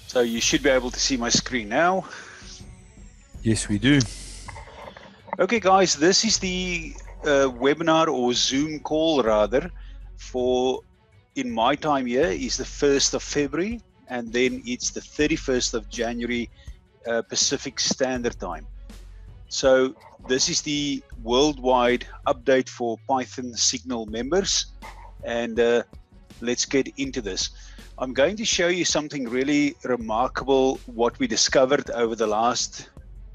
So you should be able to see my screen now. Yes, we do. Okay, guys, this is the webinar or Zoom call rather for, in my time here, is the 1st of February, and then it's the 31st of January Pacific Standard Time. So this is the worldwide update for Python Signal members, and let's get into this. I'm going to show you something really remarkable, what we discovered over the last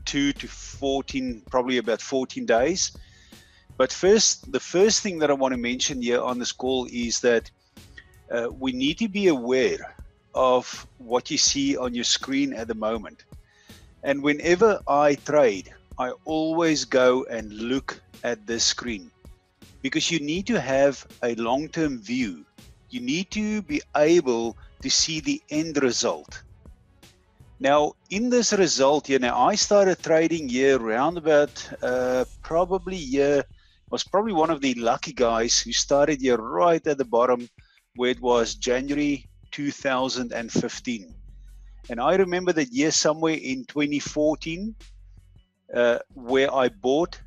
2 to 14, probably about 14 days. But first, the first thing that I want to mention here on this call is that we need to be aware of what you see on your screen at the moment. And whenever I trade, I always go and look at this screen, because you need to have a long-term view. You need to be able to see the end result. Now, in this result here, now I started trading here around about was probably one of the lucky guys who started here right at the bottom where it was January 2015. And I remember that year somewhere in 2014 where I bought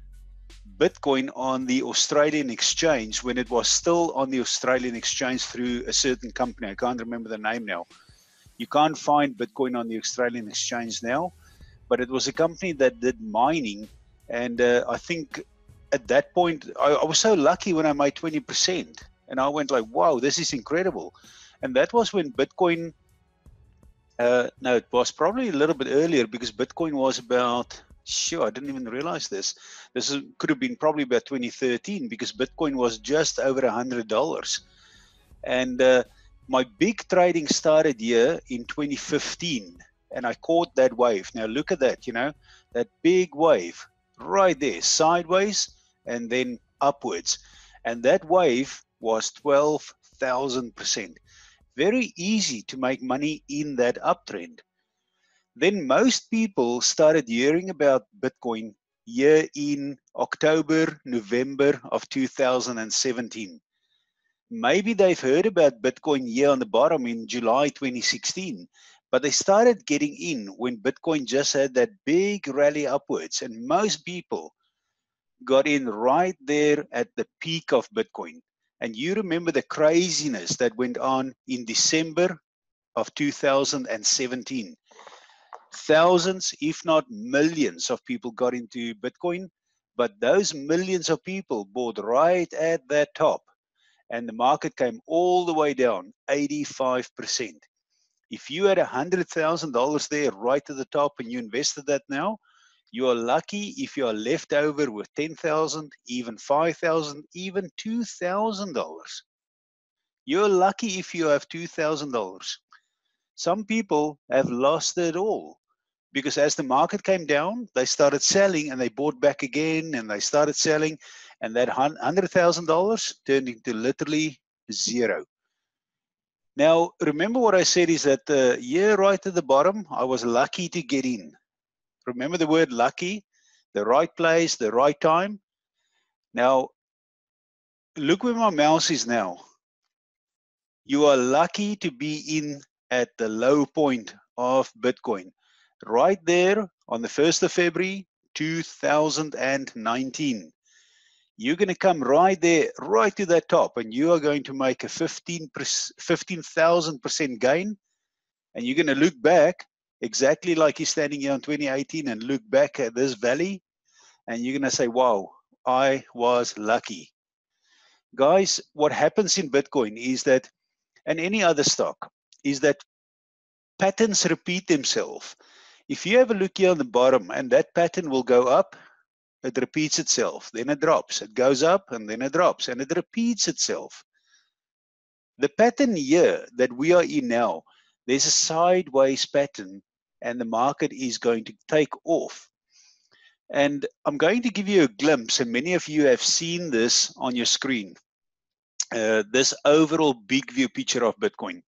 Bitcoin on the Australian exchange when it was still on the Australian exchange through a certain company. I can't remember the name now. You can't find Bitcoin on the Australian exchange now, but it was a company that did mining. And I think at that point, I was so lucky when I made 20%. And I went like, wow, this is incredible. And that was when Bitcoin, no, it was probably a little bit earlier, because Bitcoin was about, I didn't even realize this. Could have been probably about 2013, because Bitcoin was just over $100. And my big trading started here in 2015, and I caught that wave. Now look at that, that big wave right there, sideways and then upwards. And that wave was 12,000%. Very easy to make money in that uptrend. Then most people started hearing about Bitcoin here in October, November of 2017. Maybe they've heard about Bitcoin here on the bottom in July 2016, but they started getting in when Bitcoin just had that big rally upwards, and most people got in right there at the peak of Bitcoin. And you remember the craziness that went on in December of 2017. Thousands, if not millions of people got into Bitcoin, but those millions of people bought right at that top, and the market came all the way down 85%. If you had $100,000 there right at the top and you invested that now, you are lucky if you are left over with $10,000, even $5,000, even $2,000. You're lucky if you have $2,000. Some people have lost it all, because as the market came down, they started selling and they bought back again and they started selling, and that $100,000 turned into literally zero. Now, remember what I said is that here right at the bottom, I was lucky to get in. Remember the word lucky? The right place, the right time. Now, look where my mouse is now. You are lucky to be in at the low point of Bitcoin. Right there on the 1st of February, 2019. You're going to come right there, right to that top, and you are going to make a 15,000% gain. And you're going to look back exactly like you're standing here in 2018 and look back at this valley, and you're going to say, wow, I was lucky. Guys, what happens in Bitcoin is that, and any other stock, is that patterns repeat themselves. If you have a look here on the bottom, and that pattern will go up, it repeats itself, then it drops. It goes up and then it drops, and it repeats itself. The pattern here that we are in now, there's a sideways pattern, and the market is going to take off. And I'm going to give you a glimpse, and many of you have seen this on your screen, this overall big view picture of Bitcoin.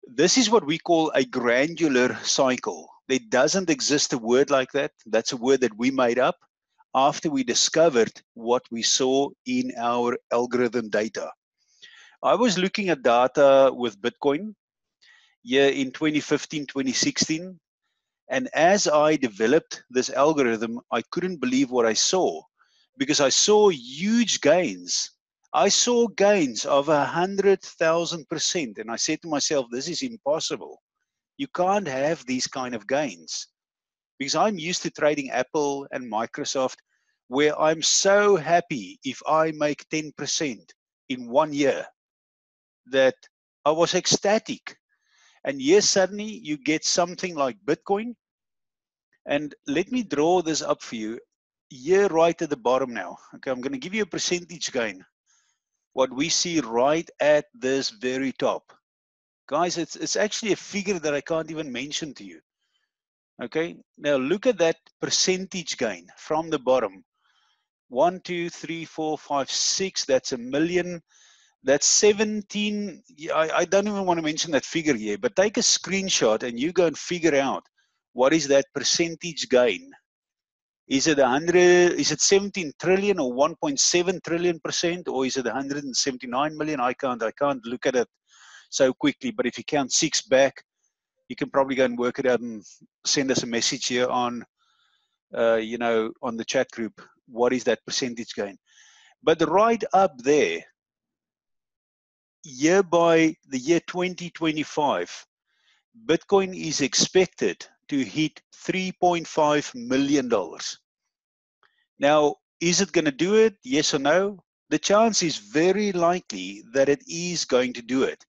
This is what we call a granular cycle. There doesn't exist a word like that. That's a word that we made up after we discovered what we saw in our algorithm data. I was looking at data with Bitcoin, year in 2015, 2016. And as I developed this algorithm, I couldn't believe what I saw, because I saw huge gains. I saw gains of 100,000%. And I said to myself, this is impossible. You can't have these kind of gains, because I'm used to trading Apple and Microsoft, where I'm so happy if I make 10% in 1 year that I was ecstatic. And yes, suddenly you get something like Bitcoin. And let me draw this up for you. Here, right at the bottom now. Okay, I'm going to give you a percentage gain. What we see right at this very top. Guys, it's actually a figure that I can't even mention to you. Okay, now look at that percentage gain from the bottom. 1, 2, 3, 4, 5, 6. That's a million. That's 17. I don't even want to mention that figure here, but take a screenshot and you go and figure out what is that percentage gain. Is it 100? Is it 17 trillion or 1.7 trillion %, or is it 179 million? I can't look at it so quickly. But if you count 6 back, you can probably go and work it out and send us a message here on, on the chat group. What is that percentage gain? But right up there, by the year 2025, Bitcoin is expected to hit $3.5 million. Now, is it going to do it? Yes or no? The chance is very likely that it is going to do it.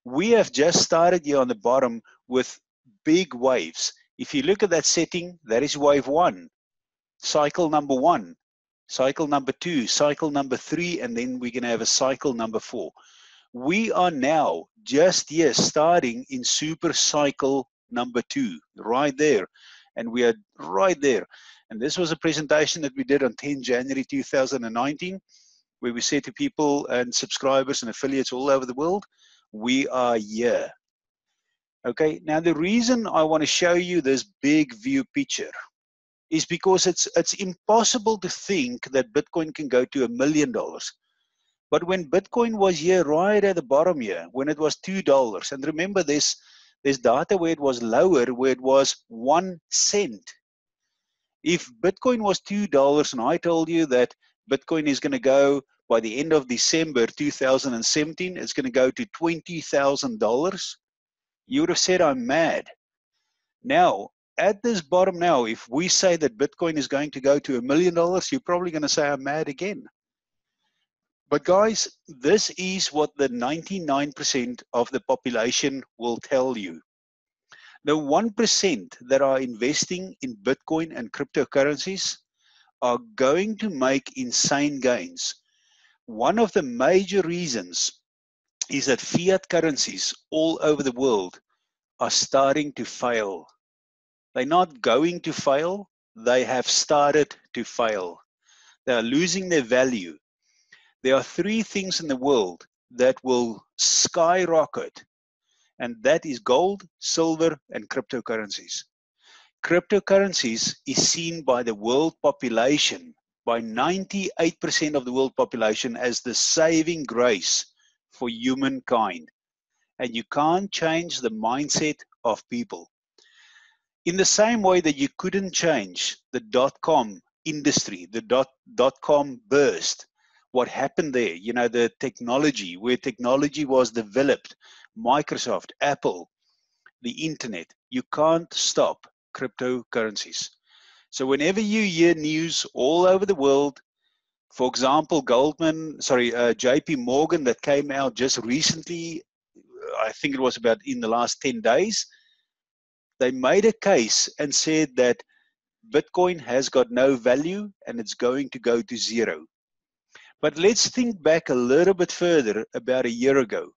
We have just started here on the bottom with big waves. If you look at that setting, that is wave 1, cycle number 1, cycle number 2, cycle number 3, and then we're going to have a cycle number 4. We are now just here starting in super cycle number 2, right there. And we are right there. And this was a presentation that we did on 10 January 2019, where we said to people and subscribers and affiliates all over the world, we are here. Okay, now the reason I want to show you this big view picture is because it's impossible to think that Bitcoin can go to $1 million. But when Bitcoin was here right at the bottom here, when it was $2, and remember there's data where it was lower, where it was 1 cent. If Bitcoin was $2 and I told you that Bitcoin is going to go by the end of December 2017, it's going to go to $20,000, you would have said I'm mad. Now, at this bottom now, if we say that Bitcoin is going to go to $1 million, you're probably going to say I'm mad again. But guys, this is what the 99% of the population will tell you. The 1% that are investing in Bitcoin and cryptocurrencies are going to make insane gains. One of the major reasons is that fiat currencies all over the world are starting to fail. They're not going to fail, they have started to fail. They are losing their value. There are 3 things in the world that will skyrocket, and that is gold, silver, and cryptocurrencies. Cryptocurrencies is seen by the world population, by 98% of the world population, as the saving grace for humankind. And you can't change the mindset of people. In the same way that you couldn't change the dot-com industry, the dot-com burst, what happened there, you know, the technology, where technology was developed, Microsoft, Apple, the internet, you can't stop cryptocurrencies. So whenever you hear news all over the world, for example, JP Morgan that came out just recently, I think it was about in the last 10 days, they made a case and said that Bitcoin has got no value and it's going to go to 0. But let's think back a little bit further, about a year ago.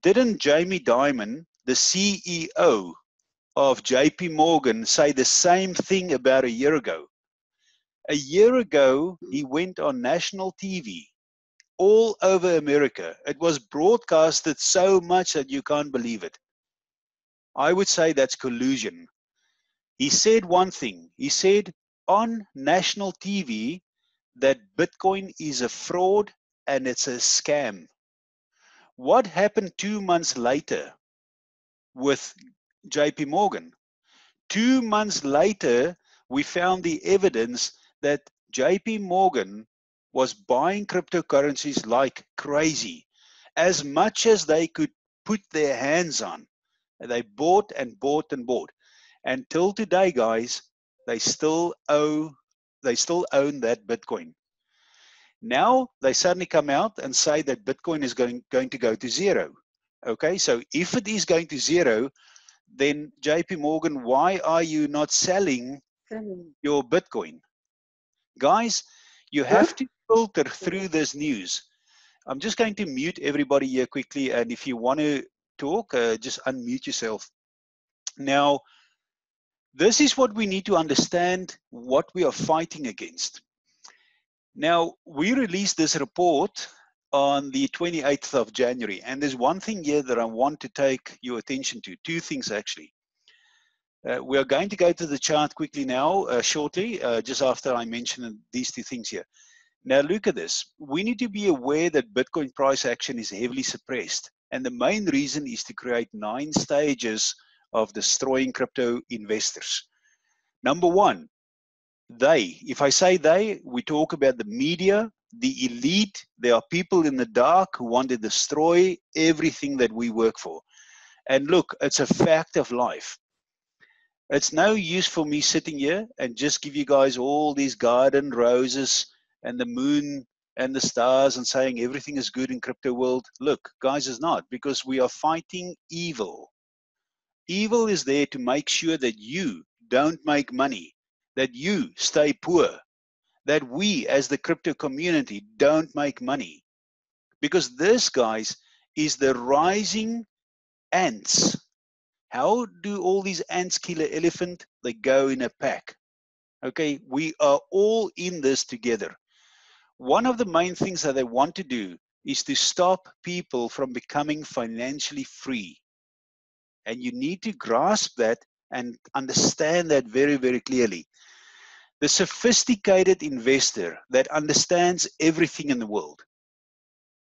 Didn't Jamie Dimon, the CEO of JP Morgan, say the same thing about a year ago? A year ago, he went on national TV all over America. It was broadcasted so much that you can't believe it. I would say that's collusion. He said one thing. He said on national TV that Bitcoin is a fraud and it's a scam. What happened 2 months later? with JP Morgan. 2 months later, we found the evidence that JP Morgan was buying cryptocurrencies like crazy, as much as they could put their hands on. They bought and bought and bought. Until today, guys, they still own that Bitcoin. Now they suddenly come out and say that Bitcoin is going to go to zero. Okay, so if it is going to zero, then JP Morgan, why are you not selling your Bitcoin? Guys, you have to filter through this news. I'm just going to mute everybody here quickly, and if you want to talk, just unmute yourself. Now, this is what we need to understand, what we are fighting against. Now, we released this report on the 28th of January, and there's one thing here that I want to take your attention to, two things actually. We are going to go to the chart quickly now, shortly, just after I mention these two things here. Now, look at this. We need to be aware that Bitcoin price action is heavily suppressed, and the main reason is to create 9 stages of destroying crypto investors. Number one, if I say they, we talk about the media, the elite. There are people in the dark who want to destroy everything that we work for. And look, it's a fact of life. It's no use for me sitting here and just give you guys all these garden roses and the moon and the stars and saying everything is good in crypto world. Look, guys, it's not, because we are fighting evil. Evil is there to make sure that you don't make money, that you stay poor, that we as the crypto community don't make money. Because this, guys, is the rising ants. How do all these ants kill an elephant? They go in a pack. Okay, we are all in this together. One of the main things that they want to do is to stop people from becoming financially free. And you need to grasp that and understand that very, very clearly. The sophisticated investor that understands everything in the world,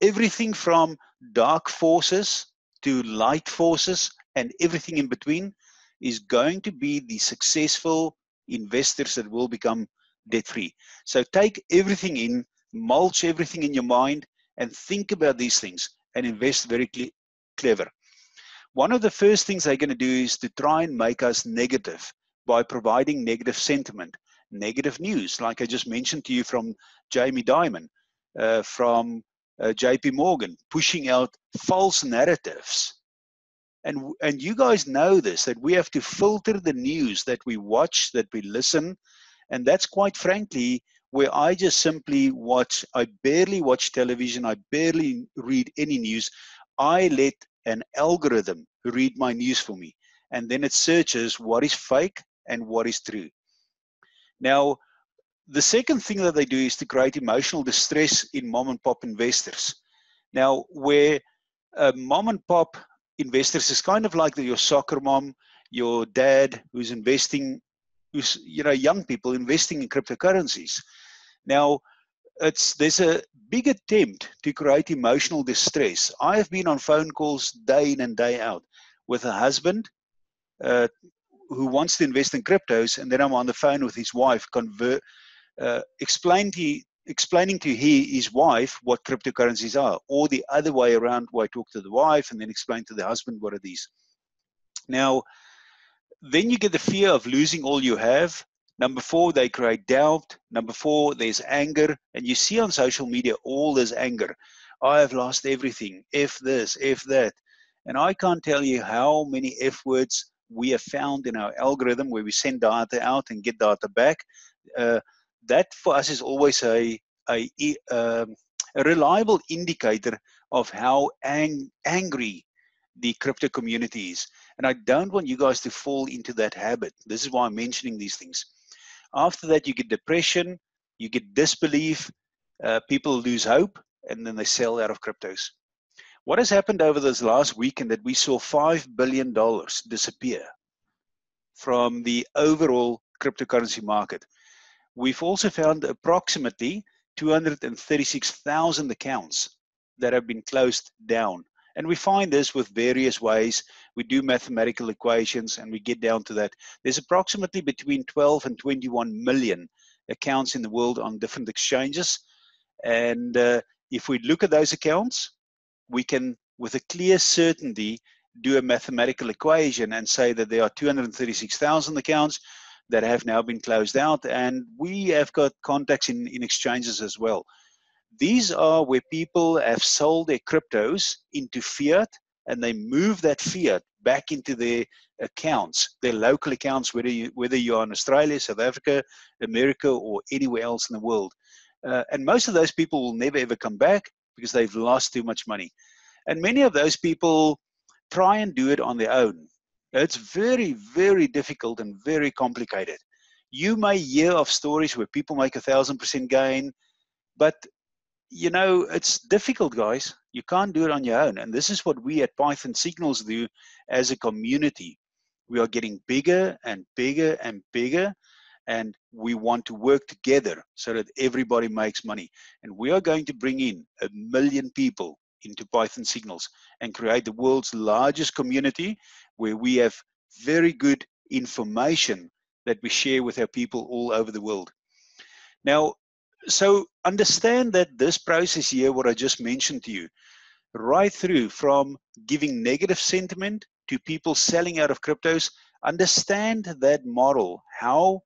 everything from dark forces to light forces and everything in between, is going to be the successful investors that will become debt-free. So take everything in, mulch everything in your mind, and think about these things and invest very clever. One of the first things they're going to do is to try and make us negative by providing negative sentiment, negative news, like I just mentioned to you from Jamie Dimon, from JP Morgan, pushing out false narratives. And you guys know this, that we have to filter the news that we watch, that we listen, and that's quite frankly where I just simply watch. I barely watch television. I barely read any news. I let an algorithm read my news for me, and then it searches what is fake and what is true. Now, the second thing that they do is to create emotional distress in mom and pop investors. Now, where mom and pop investors is kind of like your soccer mom, your dad who's investing, who's, you know, young people investing in cryptocurrencies. Now, there's a big attempt to create emotional distress. I have been on phone calls day in and day out with a husband who wants to invest in cryptos, and then I'm on the phone with his wife, explaining to his wife what cryptocurrencies are, or the other way around, where I talk to the wife and then explain to the husband what it is. Now, then you get the fear of losing all you have. Number 4, they create doubt. Number 4, there's anger. And you see on social media all this anger. I have lost everything. F this, F that. And I can't tell you how many F words we have found in our algorithm where we send data out and get data back. That for us is always a reliable indicator of how angry the crypto community is. And I don't want you guys to fall into that habit. This is why I'm mentioning these things. After that, you get depression, you get disbelief, people lose hope, and then they sell out of cryptos. What has happened over this last weekend that we saw $5 billion disappear from the overall cryptocurrency market? We've also found approximately 236,000 accounts that have been closed down. And we find this with various ways. we do mathematical equations, and we get down to that. There's approximately between 12 and 21 million accounts in the world on different exchanges. And if we look at those accounts, we can, with a clear certainty, do a mathematical equation and say that there are 236,000 accounts that have now been closed out, and we have got contacts in exchanges as well. These are where people have sold their cryptos into fiat, and they move that fiat back into their accounts, their local accounts, whether you are in Australia, South Africa, America, or anywhere else in the world. And most of those people will never ever come back because they've lost too much money. And many of those people try and do it on their own. It's very, very difficult and very complicated. You may hear of stories where people make 1,000% gain, but you know, it's difficult, guys. You can't do it on your own. And this is what we at Python Signals do as a community. We are getting bigger and bigger and bigger, and we want to work together so that everybody makes money. And we are going to bring in 1 million people into Python Signals and create the world's largest community where we have very good information that we share with our people all over the world. Now, so understand that this process here, what I just mentioned to you, right through from giving negative sentiment to people selling out of cryptos, understand that model, how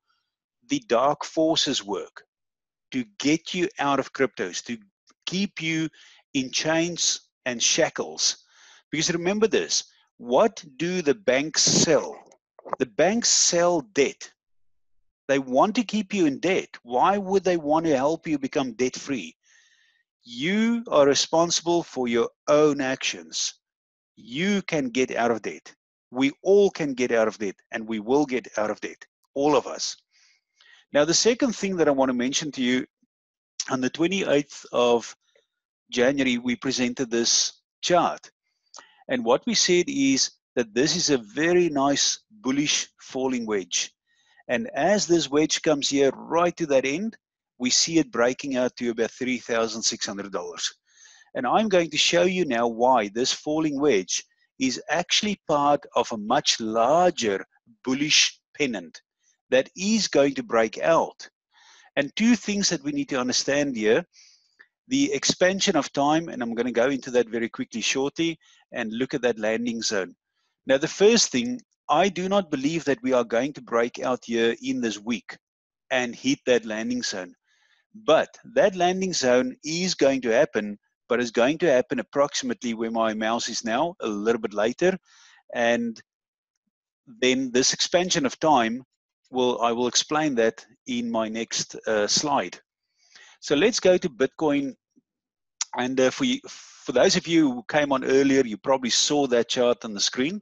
the dark forces work to get you out of cryptos, to keep you in chains and shackles. Because remember this, what do the banks sell? The banks sell debt. They want to keep you in debt. Why would they want to help you become debt-free? You are responsible for your own actions. You can get out of debt. We all can get out of debt, and we will get out of debt, all of us. Now, the second thing that I want to mention to you, on the 28th of January, we presented this chart. And what we said is that this is a very nice bullish falling wedge. And as this wedge comes here right to that end, we see it breaking out to about $3,600. And I'm going to show you now why this falling wedge is actually part of a much larger bullish pennant that is going to break out. And two things that we need to understand here, the expansion of time, and I'm going to go into that very quickly shortly, and look at that landing zone. Now, the first thing, I do not believe that we are going to break out here in this week and hit that landing zone. But that landing zone is going to happen, but it's going to happen approximately where my mouse is now, a little bit later. And then this expansion of time, I will explain that in my next slide. So let's go to Bitcoin. And for those of you who came on earlier, you probably saw that chart on the screen.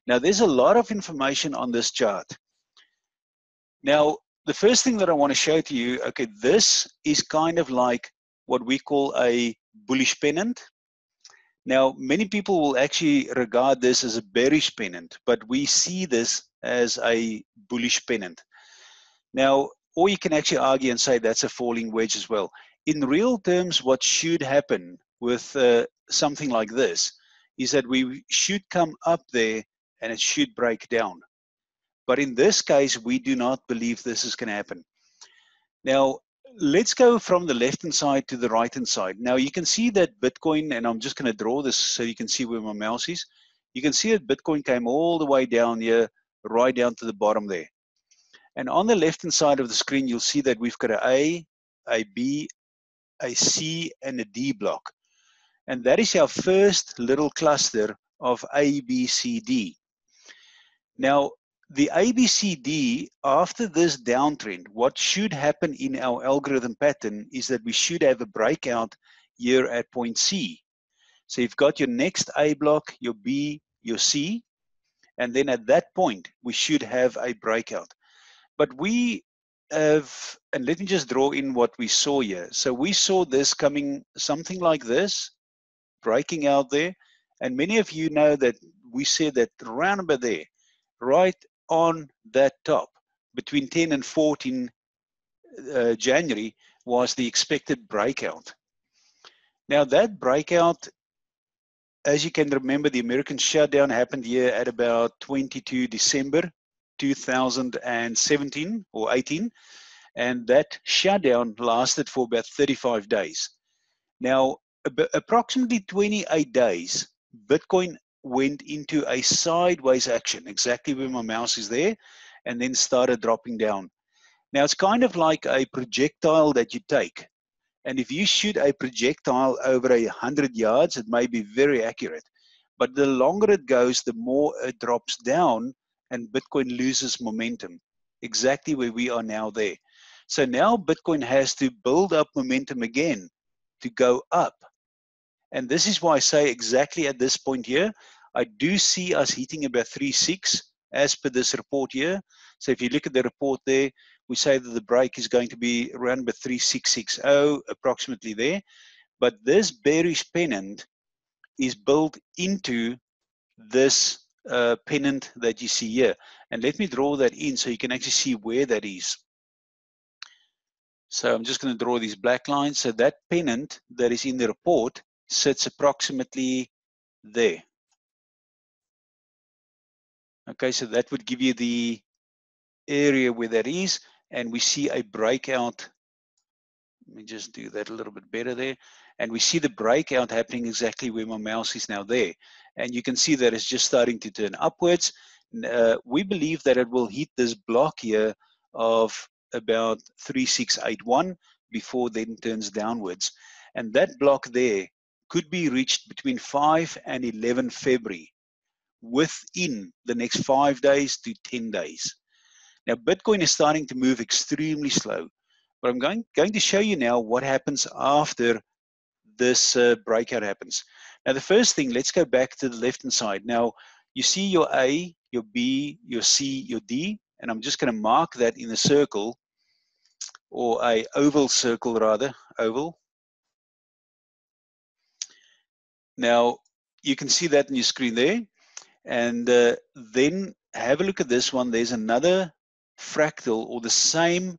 Now, there's a lot of information on this chart. Now, the first thing that I want to show to you, okay, this is kind of like what we call a bullish pennant. Now, many people will actually regard this as a bearish pennant, but we see this as a bullish pennant. Now, or you can actually argue and say that's a falling wedge as well. In real terms, what should happen with something like this is that we should come up there and it should break down. But in this case, we do not believe this is going to happen. Now, let's go from the left-hand side to the right-hand side. Now, you can see that Bitcoin, and I'm just going to draw this so you can see where my mouse is. You can see that Bitcoin came all the way down here, right down to the bottom there. And on the left-hand side of the screen, you'll see that we've got a B, a C, and a D block. And that is our first little cluster of A, B, C, D. Now, the ABCD, after this downtrend, what should happen in our algorithm pattern is that we should have a breakout here at point C. So you've got your next A block, your B, your C, and then at that point, we should have a breakout. But we have, and let me just draw in what we saw here. So we saw this coming something like this, breaking out there. And many of you know that we said that around about there, right on that top, between 10 and 14 January was the expected breakout. Now that breakout as you can remember, the American shutdown happened here at about 22 December 2017 or 18, and that shutdown lasted for about 35 days. Now, approximately 28 days, Bitcoin went into a sideways action, exactly where my mouse is there, and then started dropping down. Now, it's kind of like a projectile that you take. And if you shoot a projectile over 100 yards, it may be very accurate. But the longer it goes, the more it drops down and Bitcoin loses momentum, exactly where we are now there. So now Bitcoin has to build up momentum again to go up. And this is why I say exactly at this point here, I do see us hitting about 3.6 as per this report here. So if you look at the report there, we say that the break is going to be around about 3.660, approximately there. But this bearish pennant is built into this pennant that you see here. And let me draw that in so you can actually see where that is. So I'm just going to draw these black lines. So that pennant that is in the report sits approximately there. Okay, so that would give you the area where that is, and we see a breakout. Let me just do that a little bit better there. And we see the breakout happening exactly where my mouse is now there. And you can see that it's just starting to turn upwards. We believe that it will hit this block here of about 3681 before then turns downwards. And that block there could be reached between 5 and 11 February within the next 5 days to 10 days. Now, Bitcoin is starting to move extremely slow, but I'm going to show you now what happens after this breakout happens. Now, the first thing, let's go back to the left-hand side. Now, you see your A, your B, your C, your D, and I'm just going to mark that in a circle, or a oval circle rather, oval. Now, you can see that in your screen there. And then have a look at this one. There's another fractal, or the same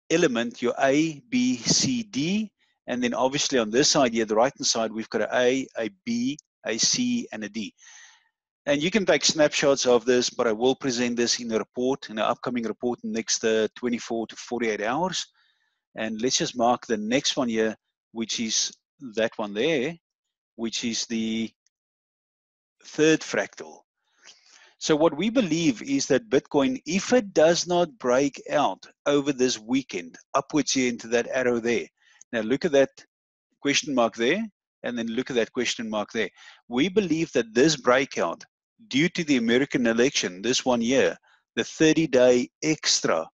element, your A, B, C, D. And then obviously on this side here, the right-hand side, we've got a B, a C, and a D. And you can take snapshots of this, but I will present this in a report, in an upcoming report in the next 24 to 48 hours. And let's just mark the next one here, which is that one there, which is the third fractal. So what we believe is that Bitcoin, if it does not break out over this weekend, upwards here into that arrow there. Now look at that question mark there, and then look at that question mark there. We believe that this breakout, due to the American election, this one year, the 30-day extra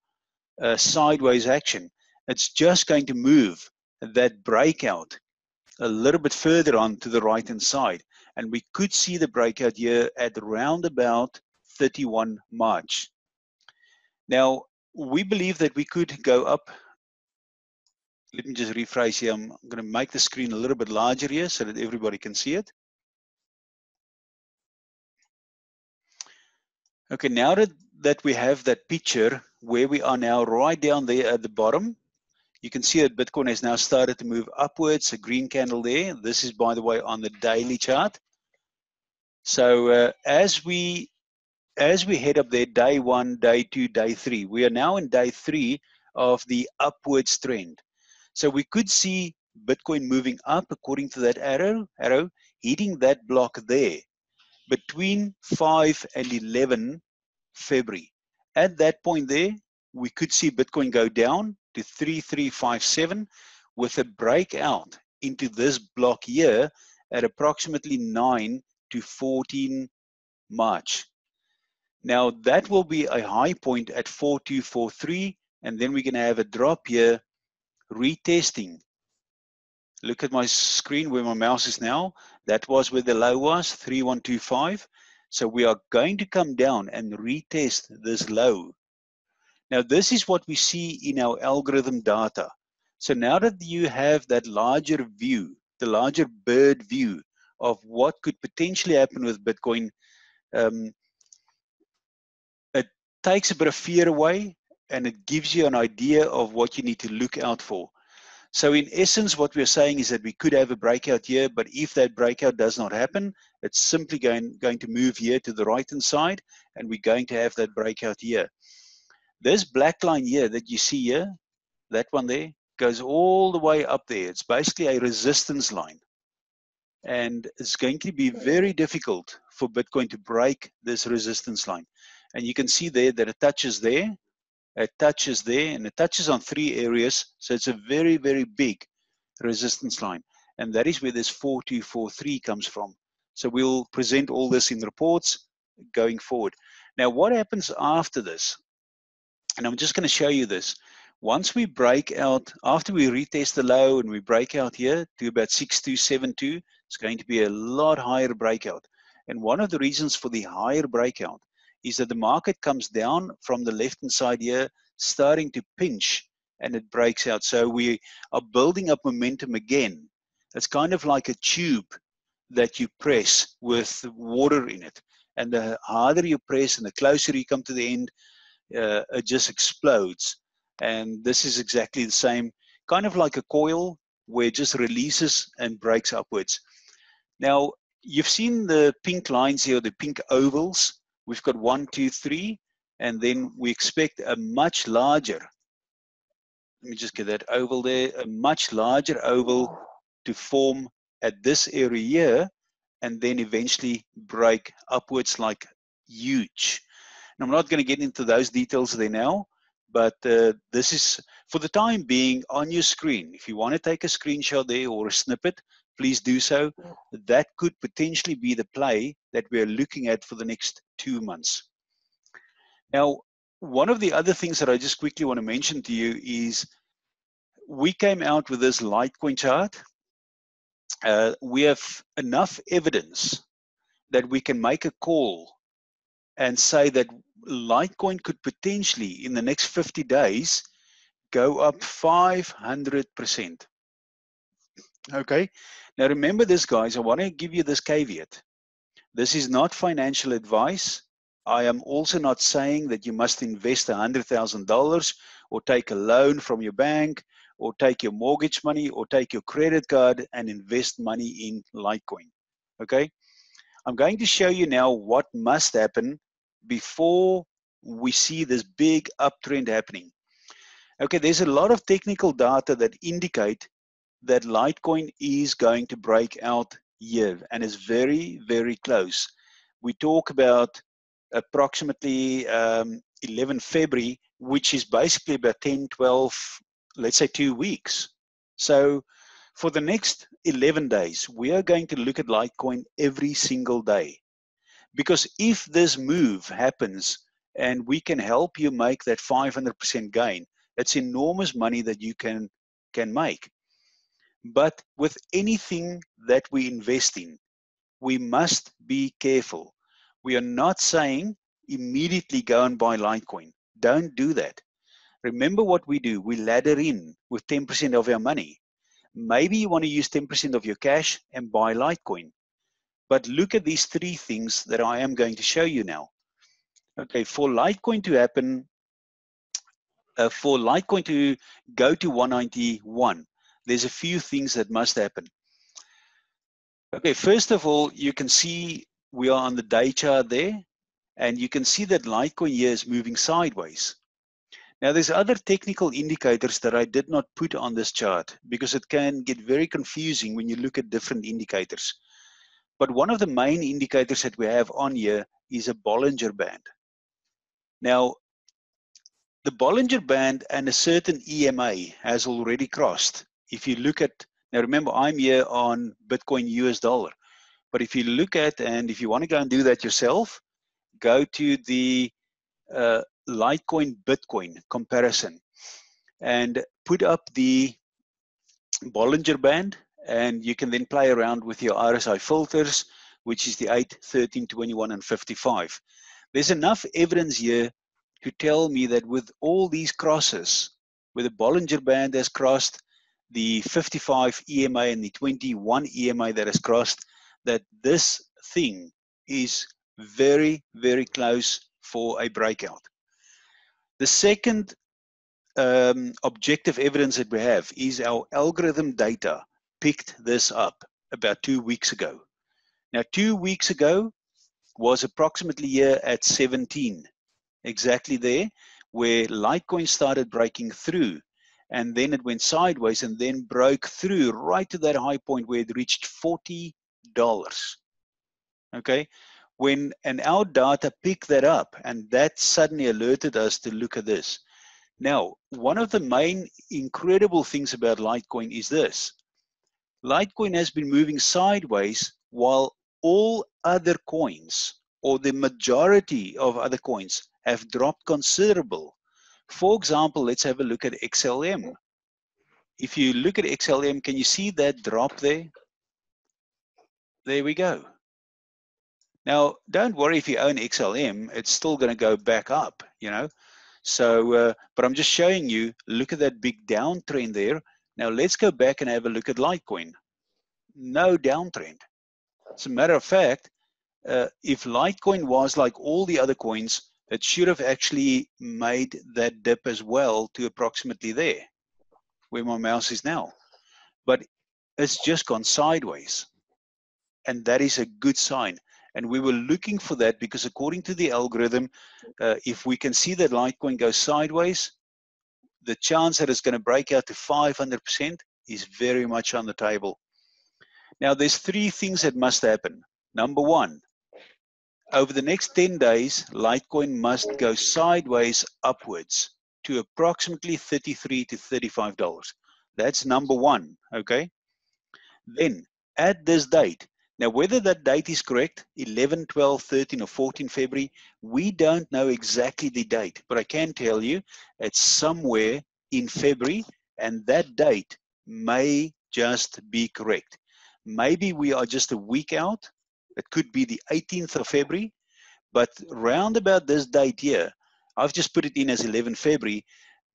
sideways action, it's just going to move that breakout a little bit further on to the right-hand side. And we could see the breakout here at around about 31 March. Now, we believe that we could go up. Let me just rephrase here. I'm going to make the screen a little bit larger here so that everybody can see it. Okay, now that we have that picture where we are now right down there at the bottom, you can see that Bitcoin has now started to move upwards, a green candle there. This is, by the way, on the daily chart. So as we head up there, day 1, day 2, day 3, we are now in day 3 of the upwards trend. So we could see Bitcoin moving up according to that arrow, hitting that block there between 5 and 11 February. At that point there, we could see Bitcoin go down to 3357 with a breakout into this block here at approximately 9 to 14 March. Now that will be a high point at 4243, and then we're going to have a drop here, retesting. Look at my screen where my mouse is now. That was where the low was, 3125. So we are going to come down and retest this low. Now this is what we see in our algorithm data. So now that you have that larger view, the larger bird view of what could potentially happen with Bitcoin, it takes a bit of fear away, and it gives you an idea of what you need to look out for. So in essence, what we're saying is that we could have a breakout here, but if that breakout does not happen, it's simply going to move here to the right-hand side, and we're going to have that breakout here. This black line here that you see here, that one there, goes all the way up there. It's basically a resistance line. And it's going to be very difficult for Bitcoin to break this resistance line. And you can see there that it touches there, it touches there, and it touches on 3 areas. So it's a very, very big resistance line. And that is where this 4243 comes from. So we'll present all this in reports going forward. Now, what happens after this? And I'm just going to show you this. Once we break out, after we retest the low and we break out here to about 6272, it's going to be a lot higher breakout. And one of the reasons for the higher breakout is that the market comes down from the left-hand side here, starting to pinch, and it breaks out. So we are building up momentum again. It's kind of like a tube that you press with water in it. And the harder you press and the closer you come to the end, it just explodes. And this is exactly the same, kind of like a coil where it just releases and breaks upwards. Now, you've seen the pink lines here, the pink ovals. We've got 1, 2, 3, and then we expect a much larger, let me just get that oval there, a much larger oval to form at this area here, and then eventually break upwards like huge. And I'm not going to get into those details there now, but this is, for the time being, on your screen. If you want to take a screenshot there or a snippet, please do so. That could potentially be the play that we're looking at for the next 2 months. Now, one of the other things that I just quickly want to mention to you is we came out with this Litecoin chart. We have enough evidence that we can make a call and say that Litecoin could potentially, in the next 50 days, go up 500%. Okay, now remember this, guys. I want to give you this caveat. This is not financial advice. I am also not saying that you must invest $100,000 or take a loan from your bank or take your mortgage money or take your credit card and invest money in Litecoin. Okay, I'm going to show you now what must happen before we see this big uptrend happening. Okay, there's a lot of technical data that indicate that Litecoin is going to break out here and is very, very close. We talk about approximately 11 February, which is basically about 10, 12, let's say 2 weeks. So for the next 11 days, we are going to look at Litecoin every single day. Because if this move happens and we can help you make that 500% gain, it's enormous money that you can make. But with anything that we invest in, we must be careful. We are not saying immediately go and buy Litecoin. Don't do that. Remember what we do. We ladder in with 10% of our money. Maybe you want to use 10% of your cash and buy Litecoin. But look at these 3 things that I am going to show you now. Okay, for Litecoin to happen, for Litecoin to go to 191, there's a few things that must happen. Okay, first of all, you can see we are on the day chart there, and you can see that Litecoin here is moving sideways. Now, there's other technical indicators that I did not put on this chart because it can get very confusing when you look at different indicators. But one of the main indicators that we have on here is a Bollinger Band. Now, the Bollinger Band and a certain EMA has already crossed. If you look at, now remember, I'm here on Bitcoin US dollar. But if you look at, and if you want to go and do that yourself, go to the Litecoin Bitcoin comparison and put up the Bollinger Band, and you can then play around with your RSI filters, which is the 8, 13, 21, and 55. There's enough evidence here to tell me that with all these crosses, where the Bollinger Band has crossed, the 55 EMA and the 21 EMA that has crossed, that this thing is very, very close for a breakout. The second objective evidence that we have is our algorithm data picked this up about 2 weeks ago. Now, 2 weeks ago was approximately here at 17, exactly there, where Litecoin started breaking through, and then it went sideways and then broke through right to that high point where it reached $40. Okay, and our data picked that up, and that suddenly alerted us to look at this. Now, one of the main incredible things about Litecoin is this. Litecoin has been moving sideways while all other coins, or the majority of other coins, have dropped considerable. For example, let's have a look at XLM. If you look at XLM, can you see that drop there? There we go. Now, don't worry if you own XLM, it's still going to go back up, you know. So, but I'm just showing you, look at that big downtrend there. Now, let's go back and have a look at Litecoin. No downtrend. As a matter of fact, if Litecoin was like all the other coins, it should have actually made that dip as well to approximately there, where my mouse is now. But it's just gone sideways. And that is a good sign. And we were looking for that because according to the algorithm, if we can see that Litecoin goes sideways, the chance that it's going to break out to 500% is very much on the table. Now, there's 3 things that must happen. Number 1, over the next 10 days, Litecoin must go sideways upwards to approximately $33 to $35. That's number 1, okay? Then, at this date, now whether that date is correct, 11, 12, 13, or 14 February, we don't know exactly the date, but I can tell you it's somewhere in February, and that date may just be correct. Maybe we are just a week out. It could be the 18th of February, but round about this date here, I've just put it in as 11 February.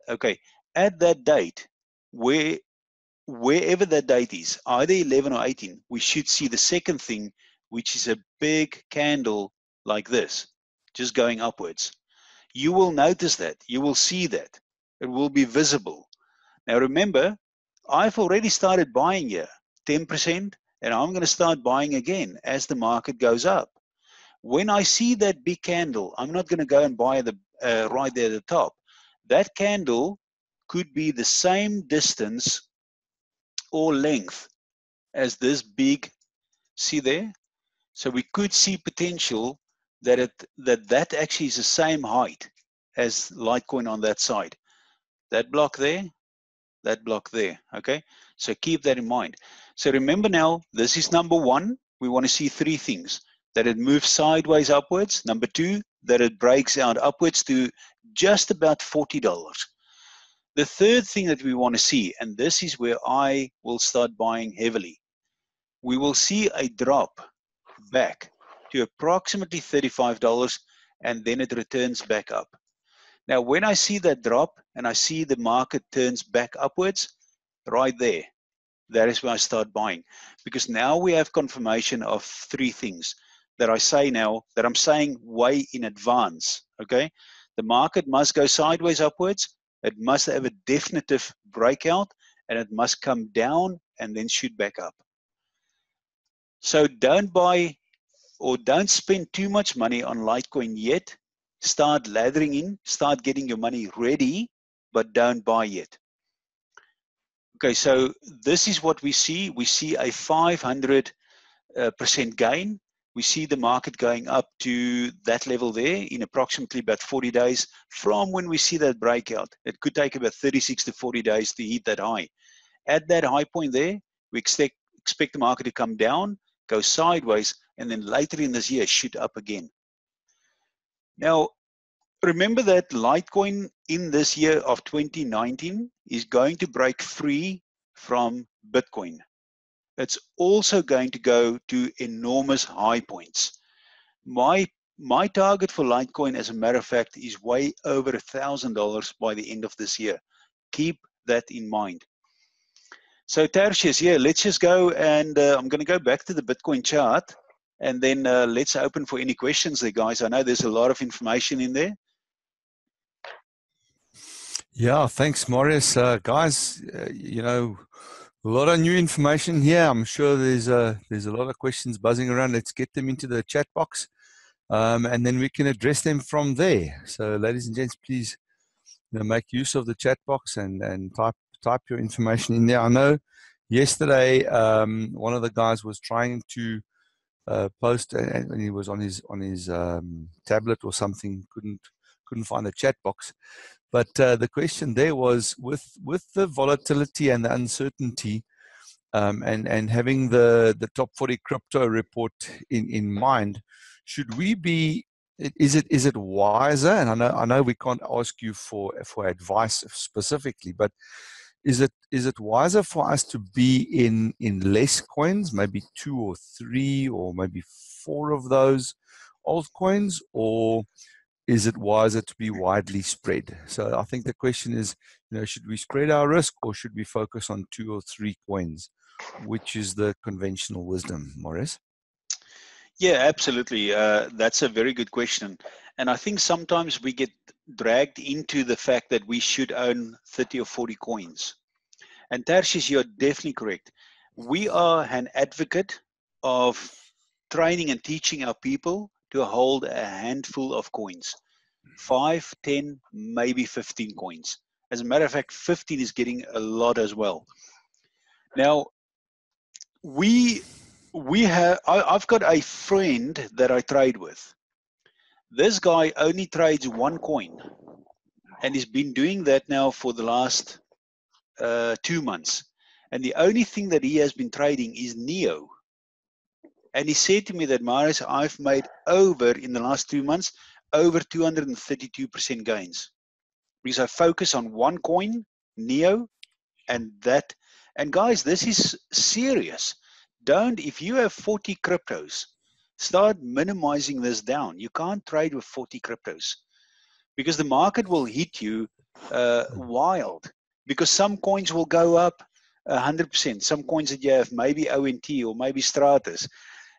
Okay, at that date, wherever that date is, either 11 or 18, we should see the second thing, which is a big candle like this, just going upwards. You will notice that. You will see that. It will be visible. Now remember, I've already started buying here, 10%, and I'm going to start buying again as the market goes up. When I see that big candle, I'm not going to go and buy the right there at the top. That candle could be the same distance or length as this big, see there? So we could see potential that that actually is the same height as Litecoin on that side. That block there, okay? So keep that in mind. So remember now, this is number 1. We want to see 3 things. That it moves sideways upwards. Number 2, that it breaks out upwards to just about $40. The third thing that we want to see, and this is where I will start buying heavily, we will see a drop back to approximately $35, and then it returns back up. Now, when I see that drop and I see the market turns back upwards, right there, that is when I start buying. Because now we have confirmation of 3 things that I say now, that I'm saying way in advance, okay? The market must go sideways upwards, it must have a definitive breakout, and it must come down and then shoot back up. So don't buy or don't spend too much money on Litecoin yet. Start lathering in, start getting your money ready, but don't buy yet. Okay, so this is what we see. We see a 500% gain. We see the market going up to that level there in approximately about 40 days from when we see that breakout. It could take about 36 to 40 days to hit that high. At that high point there, we expect the market to come down, go sideways, and then later in this year, shoot up again. Now, remember that Litecoin in this year of 2019 is going to break free from Bitcoin. It's also going to go to enormous high points. My target for Litecoin, as a matter of fact, is way over $1,000 by the end of this year. Keep that in mind. So Tertius, yeah, let's just go and I'm going to go back to the Bitcoin chart, and then let's open for any questions there, guys. I know there's a lot of information in there. Yeah, thanks, Marius. Guys, a lot of new information here. I'm sure there's a lot of questions buzzing around. Let's get them into the chat box, and then we can address them from there. So, ladies and gents, please make use of the chat box and type your information in there. I know yesterday one of the guys was trying to post, and he was on his tablet or something, couldn't find the chat box. But the question there was with the volatility and the uncertainty, and having the top 40 crypto report in mind, should we be? Is it wiser? And I know we can't ask you for advice specifically, but is it wiser for us to be in less coins, maybe 2 or 3 or maybe 4 of those altcoins, or is it wiser to be widely spread? So I think the question is, should we spread our risk or should we focus on 2 or 3 coins? Which is the conventional wisdom, Maurice? Yeah, absolutely. That's a very good question. And I think sometimes we get dragged into the fact that we should own 30 or 40 coins. And Tertius, you're definitely correct. We are an advocate of training and teaching our people to hold a handful of coins. 5, 10, maybe 15 coins. As a matter of fact, 15 is getting a lot as well. Now, I've got a friend that I trade with. This guy only trades one coin, and he's been doing that now for the last 2 months. And the only thing that he has been trading is NEO. And he said to me that, Marius, I've made in the last 2 months, over 232% gains. Because I focus on one coin, NEO, and that. And guys, this is serious. If you have 40 cryptos, start minimizing this down. You can't trade with 40 cryptos because the market will hit you wild, because some coins will go up 100%. Some coins that you have, maybe ONT or maybe Stratus,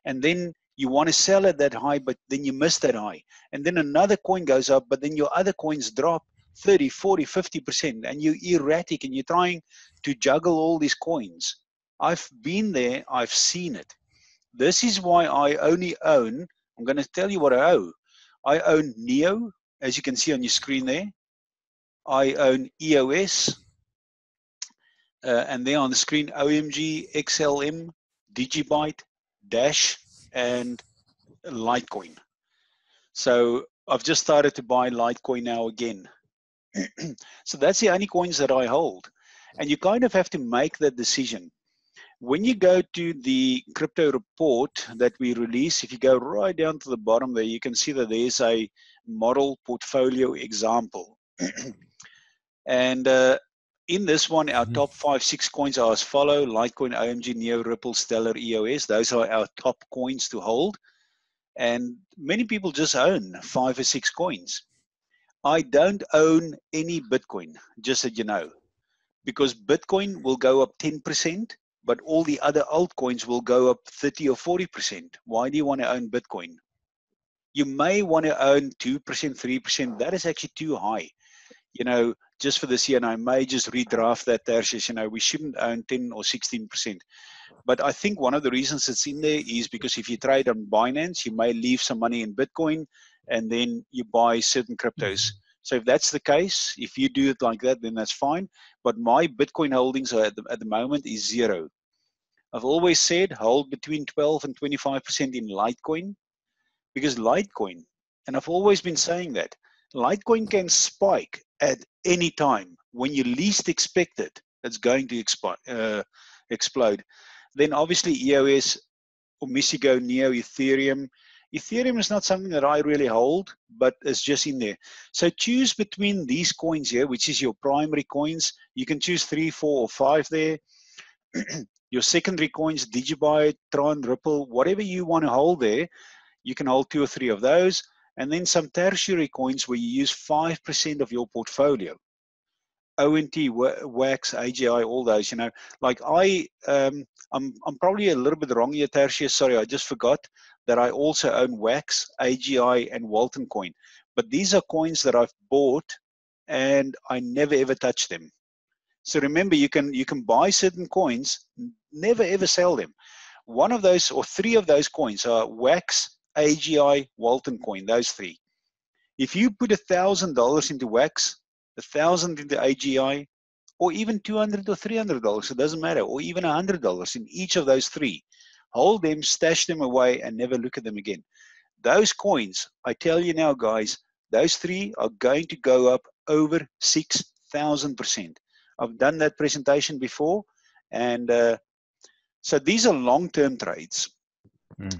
and then you want to sell at that high, but then you miss that high. And then another coin goes up, but then your other coins drop 30, 40, 50%, and you're erratic and you're trying to juggle all these coins. I've been there, I've seen it. This is why I only own, I'm going to tell you what I own. I own NEO, as you can see on your screen there. I own EOS, and there on the screen, OMG, XLM, Digibyte, Dash, and Litecoin. So I've just started to buy Litecoin now again. So that's the only coins that I hold. And you kind of have to make that decision. When you go to the crypto report that we release, if you go right down to the bottom there, you can see that there's a model portfolio example. And in this one, our top 5, 6 coins are as follow: Litecoin, OMG, NEO, Ripple, Stellar, EOS. Those are our top coins to hold. And many people just own 5 or 6 coins. I don't own any Bitcoin, just so you know, because Bitcoin will go up 10%, but all the other altcoins will go up 30 or 40%. Why do you want to own Bitcoin? You may want to own 2%, 3%. That is actually too high. Just for this year, and I may just redraft that Tertius, we shouldn't own 10 or 16%. But I think one of the reasons it's in there is because if you trade on Binance, you may leave some money in Bitcoin and then you buy certain cryptos. So if that's the case, if you do it like that, then that's fine. But my Bitcoin holdings are at the moment is 0. I've always said hold between 12 and 25% in Litecoin, because Litecoin, and I've always been saying that, Litecoin can spike at any time. When you least expect it, it's going to explode. Then obviously EOS, Omisigo, NEO, Ethereum. Ethereum is not something that I really hold, but it's just in there. So choose between these coins here, which is your primary coins. You can choose 3, 4, or 5 there. Your secondary coins, Digibyte, Tron, Ripple, whatever you want to hold there, you can hold 2 or 3 of those. And then some tertiary coins where you use 5% of your portfolio. ONT, WAX, AGI, all those, like I'm probably a little bit wrong here, Tertius. Sorry, I just forgot that I also own WAX, AGI, and Walton Coin. But these are coins that I've bought and I never ever touch them. So remember, you can buy certain coins, never ever sell them. One of those or three of those coins are Wax, AGI, Walton coin, those three. If you put $1,000 into Wax, 1,000 into AGI, or even $200 or $300, it doesn't matter, or even $100 in each of those three, hold them, stash them away, and never look at them again. Those coins, I tell you now, guys, those three are going to go up over 6,000%. I've done that presentation before, and so these are long-term trades.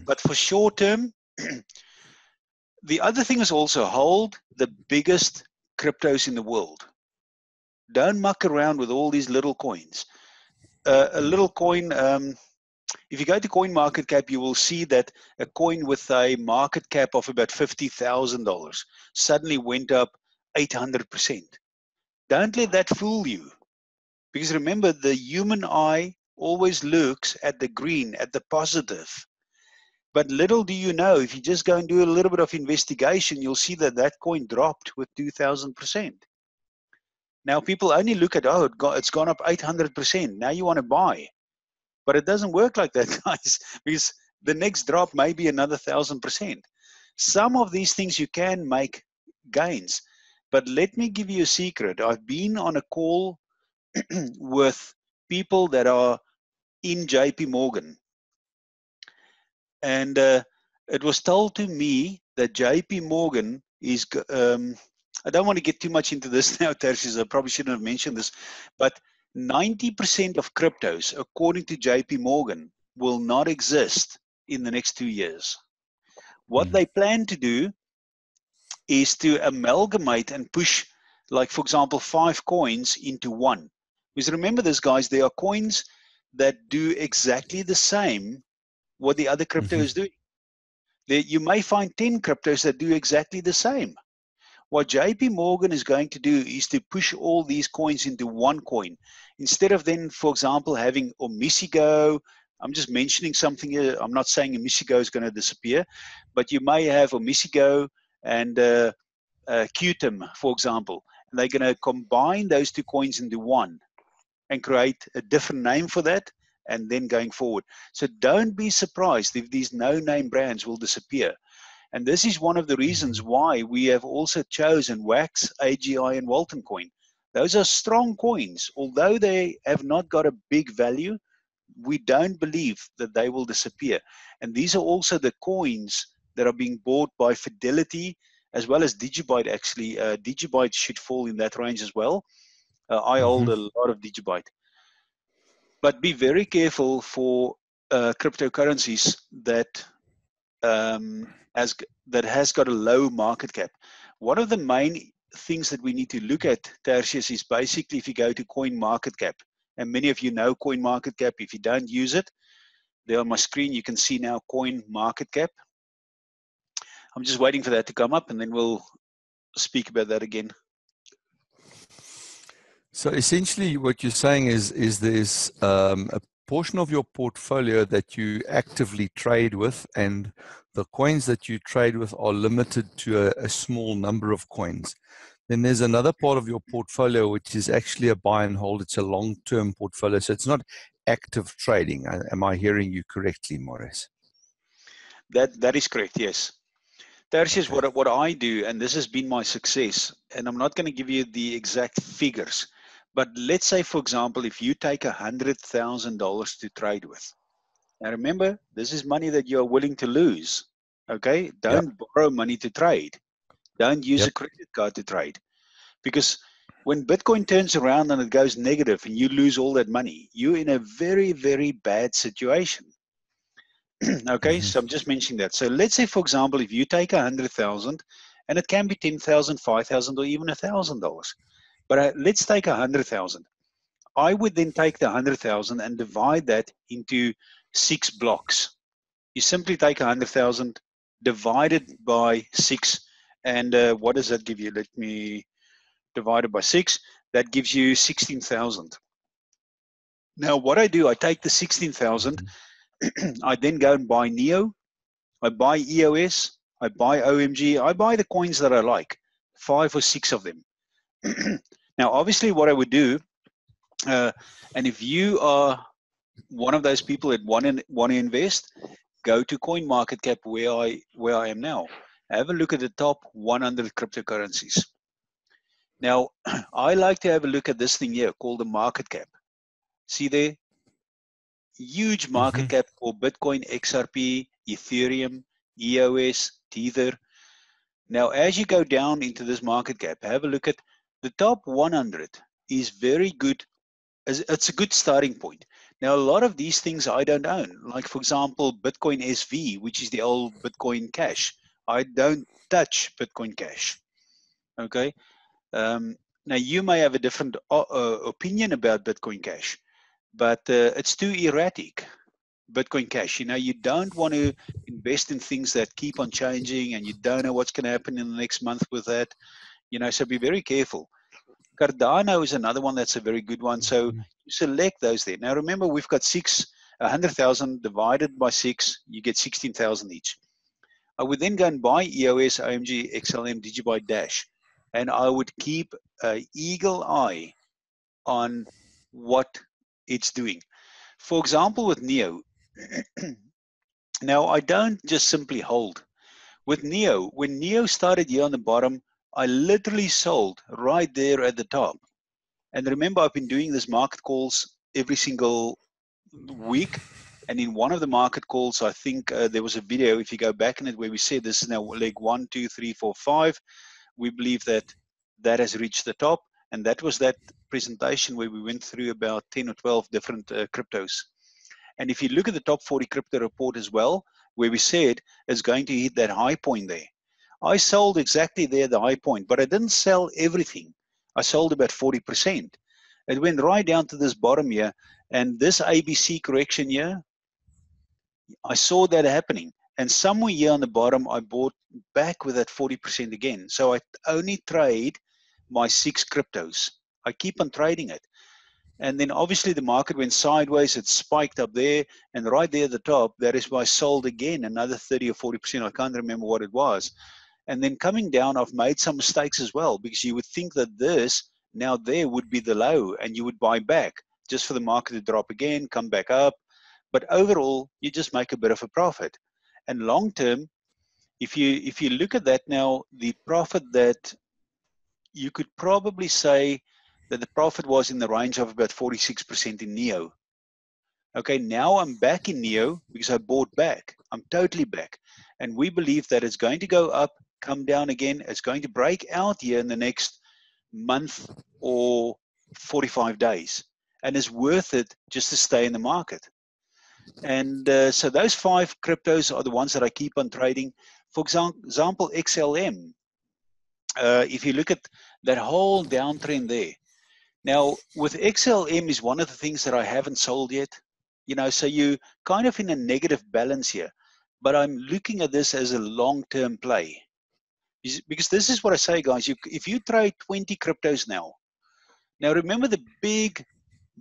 But for short-term, the other thing is also hold the biggest cryptos in the world. Don't muck around with all these little coins. A little coin, if you go to CoinMarketCap, you will see that a coin with a market cap of about $50,000 suddenly went up 800%. Don't let that fool you. Because remember, the human eye always looks at the green, at the positive. But little do you know, if you just go and do a little bit of investigation, you'll see that that coin dropped with 2,000%. Now people only look at, oh, it's gone up 800%. Now you want to buy. But it doesn't work like that, guys, because the next drop may be another 1,000%. Some of these things you can make gains. But let me give you a secret. I've been on a call with people that are in JP Morgan. And it was told to me that JP Morgan is, I don't want to get too much into this now, Tertius, I probably shouldn't have mentioned this, but 90% of cryptos, according to JP Morgan, will not exist in the next 2 years. What they plan to do is to amalgamate and push, like, for example, 5 coins into one. Because remember this, guys, there are coins that do exactly the same what the other crypto is doing. You may find 10 cryptos that do exactly the same. What JP Morgan is going to do is to push all these coins into one coin. Instead of then, for example, having Omisigo, I'm just mentioning something here. I'm not saying Omisigo is going to disappear, but you may have Omisigo and Qtum, for example. And they're going to combine those two coins into one and create a different name for that, and then going forward. So don't be surprised if these no-name brands will disappear. And this is one of the reasons why we have also chosen Wax, AGI, and Walton coin. Those are strong coins. Although they have not got a big value, we don't believe that they will disappear. And these are also the coins that are being bought by Fidelity, as well as Digibyte, actually. Digibyte should fall in that range as well. I hold a lot of Digibyte. But be very careful for cryptocurrencies that has got a low market cap. One of the main things that we need to look at, Tertius, is basically if you go to CoinMarketCap, and many of you know CoinMarketCap. If you don't use it, there on my screen you can see now CoinMarketCap. I'm just waiting for that to come up, and then we'll speak about that again. So essentially what you're saying is there's a portion of your portfolio that you actively trade with, and the coins that you trade with are limited to a small number of coins. Then there's another part of your portfolio which is actually a buy and hold. It's a long-term portfolio, so it's not active trading. Am I hearing you correctly, Maurice? That is correct, yes. Tertius, okay. What I do, and this has been my success, and I'm not going to give you the exact figures, but let's say, for example, if you take $100,000 to trade with. Now remember, this is money that you are willing to lose, okay? Don't borrow money to trade. Don't use a credit card to trade. Because when Bitcoin turns around and it goes negative and you lose all that money, you're in a very, very bad situation. Okay, so I'm just mentioning that. So let's say, for example, if you take 100,000, and it can be 10,000, 5,000, or even $1,000. But let's take 100,000. I would then take the 100,000 and divide that into 6 blocks. You simply take 100,000, divide it by 6, and what does that give you? Let me divide it by 6. That gives you 16,000. Now, what I do, I take the 16,000. I then go and buy NEO. I buy EOS. I buy OMG. I buy the coins that I like, 5 or 6 of them. Now, obviously, what I would do, and if you are one of those people that want to invest, go to CoinMarketCap where I am now. Have a look at the top 100 cryptocurrencies. Now, I like to have a look at this thing here called the market cap. See there? Huge market cap for Bitcoin, XRP, Ethereum, EOS, Tether. Now, as you go down into this market cap, have a look at the top 100 is very good. It's a good starting point. Now, a lot of these things I don't own. Like, for example, Bitcoin SV, which is the old Bitcoin Cash. I don't touch Bitcoin Cash. Okay. Now, you may have a different opinion about Bitcoin Cash, but it's too erratic. Bitcoin Cash, you don't want to invest in things that keep on changing, and you don't know what's going to happen in the next month with that. So be very careful. Cardano is another one that's a very good one. So you select those there. Now remember, we've got 100,000 divided by 6, you get 16,000 each. I would then go and buy EOS, OMG, XLM, Digibyte, Dash, and I would keep an eagle eye on what it's doing. For example, with NEO, now I don't just simply hold. With NEO, when NEO started here on the bottom, I literally sold right there at the top. And remember, I've been doing this market calls every single week. And in one of the market calls, I think there was a video, if you go back in it, where we said this is now leg 1, 2, 3, 4, 5. We believe that that has reached the top. And that was that presentation where we went through about 10 or 12 different cryptos. And if you look at the top 40 crypto report as well, where we said it's going to hit that high point there. I sold exactly there, the high point, but I didn't sell everything. I sold about 40%. It went right down to this bottom here, and this ABC correction here, I saw that happening. And somewhere here on the bottom, I bought back with that 40% again. So I only trade my 6 cryptos. I keep on trading it. And then obviously the market went sideways, it spiked up there, and right there at the top, that is why I sold again another 30 or 40%. I can't remember what it was. And then coming down, I've made some mistakes as well, because you would think that this now there would be the low, and you would buy back just for the market to drop again, come back up. But overall, you just make a bit of a profit. And long term, if you look at that now, the profit that you could probably say that the profit was in the range of about 46% in NEO. Okay, now I'm back in NEO because I bought back. I'm totally back. And we believe that it's going to go up, come down again. It's going to break out here in the next month or 45 days. And it's worth it just to stay in the market. And so those 5 cryptos are the ones that I keep on trading. For example, XLM. If you look at that whole downtrend there. Now, with XLM is one of the things that I haven't sold yet. So you kind of in a negative balance here. But I'm looking at this as a long-term play. Because this is what I say, guys. If you trade 20 cryptos now remember the big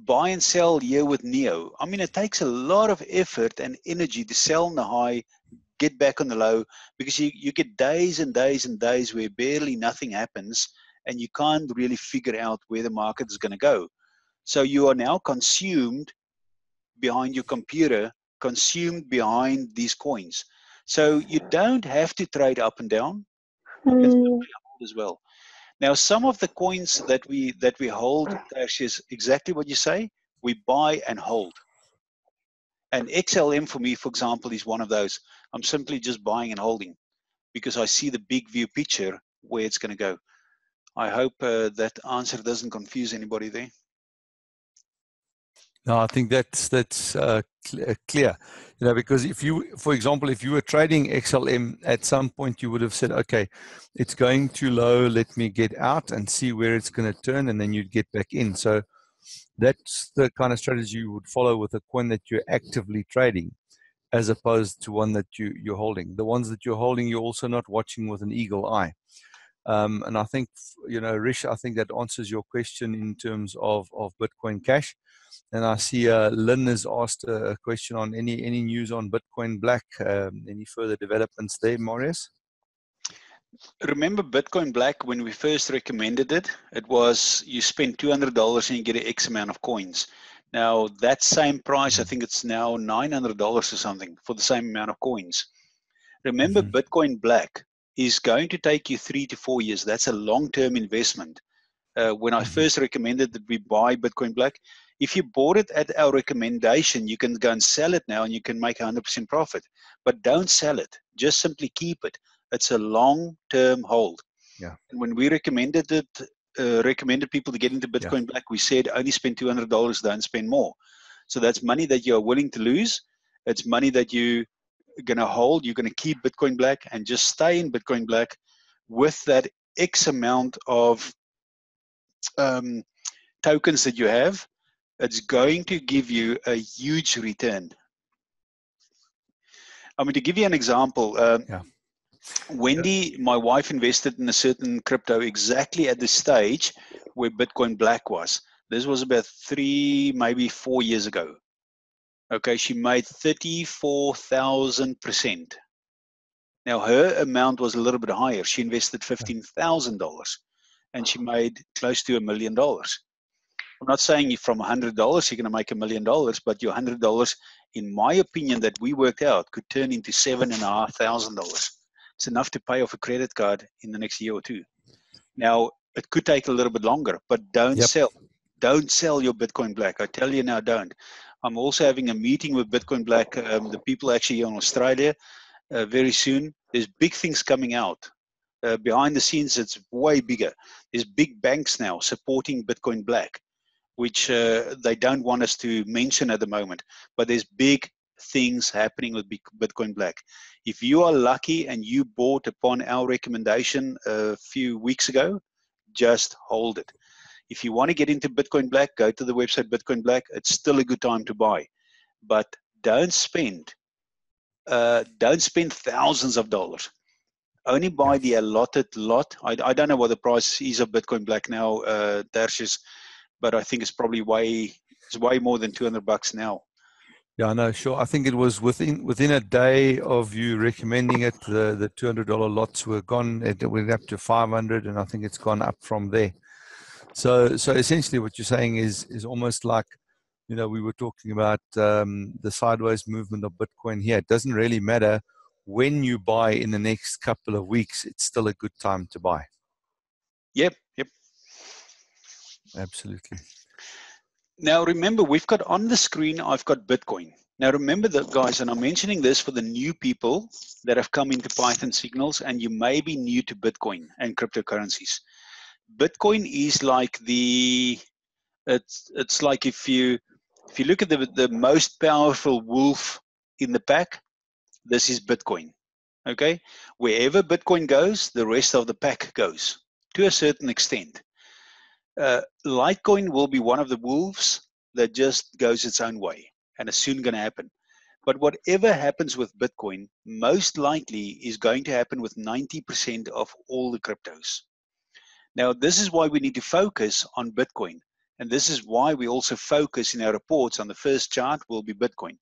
buy and sell here with NEO. I mean, it takes a lot of effort and energy to sell on the high, get back on the low, because you get days and days and days where barely nothing happens, and you can't really figure out where the market is going to go. So you are now consumed behind your computer, consumed behind these coins. So you don't have to trade up and down. You can simply hold as well. Now, some of the coins that we hold, actually, is exactly what you say. We buy and hold. And XLM for me, for example, is one of those. I'm simply just buying and holding because I see the big view picture where it's going to go. I hope that answer doesn't confuse anybody there. No, I think that's clear. Because if you, for example, if you were trading XLM at some point, you would have said, okay, it's going too low. Let me get out and see where it's going to turn, and then you'd get back in. So that's the kind of strategy you would follow with a coin that you're actively trading, as opposed to one that you're holding. The ones that you're holding, you're also not watching with an eagle eye. And I think, Rish, I think that answers your question in terms of Bitcoin Cash. And I see Lynn has asked a question on any news on Bitcoin Black. Any further developments there, Marius? Remember Bitcoin Black, when we first recommended it, it was you spend $200 and you get an X amount of coins. Now that same price, I think it's now $900 or something for the same amount of coins. Remember, Bitcoin Black is going to take you 3 to 4 years. That's a long-term investment. When I first recommended that we buy Bitcoin Black, if you bought it at our recommendation, you can go and sell it now and you can make 100% profit. But don't sell it. Just simply keep it. It's a long-term hold. Yeah. And when we recommended it, recommended people to get into Bitcoin Black, we said only spend $200, don't spend more. So that's money that you're willing to lose. It's money that you're going to hold. You're going to keep Bitcoin Black and just stay in Bitcoin Black with that X amount of tokens that you have. It's going to give you a huge return. I mean, to give you an example, Wendy, my wife, invested in a certain crypto exactly at the stage where Bitcoin Black was. This was about 3, maybe 4 years ago. Okay, she made 34,000%. Now her amount was a little bit higher. She invested $15,000 and she made close to $1 million. I'm not saying from $100 you're going to make $1 million, but your $100, in my opinion, that we worked out could turn into $7,500. It's enough to pay off a credit card in the next year or two. Now, it could take a little bit longer, but don't sell. Don't sell your Bitcoin Black. I tell you now, don't. I'm also having a meeting with Bitcoin Black, the people actually in Australia, very soon. There's big things coming out. Behind the scenes, it's way bigger. There's big banks now supporting Bitcoin Black, which they don't want us to mention at the moment. But there's big things happening with Bitcoin Black. If you are lucky and you bought upon our recommendation a few weeks ago, just hold it. If you want to get into Bitcoin Black, go to the website Bitcoin Black. It's still a good time to buy. But don't spend thousands of dollars. Only buy the allotted lot. I don't know what the price is of Bitcoin Black now, Tertius, but I think it's probably way more than $200 now. Yeah, no, sure. I think it was within a day of you recommending it, the $200 lots were gone. It went up to 500, and I think it's gone up from there. So essentially, what you're saying is almost like, you know, we were talking about the sideways movement of Bitcoin here. It doesn't really matter when you buy in the next couple of weeks. It's still a good time to buy. Yep. Absolutely. Now, remember, we've got on the screen, I've got Bitcoin. Now, remember that, guys, and I'm mentioning this for the new people that have come into Python Signals, and you may be new to Bitcoin and cryptocurrencies. Bitcoin is like it's like if you look at the most powerful wolf in the pack, this is Bitcoin. Okay? Wherever Bitcoin goes, the rest of the pack goes to a certain extent. Litecoin will be one of the wolves that just goes its own way, and it's soon going to happen. But whatever happens with Bitcoin, most likely is going to happen with 90% of all the cryptos. Now, this is why we need to focus on Bitcoin. And this is why we also focus in our reports on the first chart will be Bitcoin.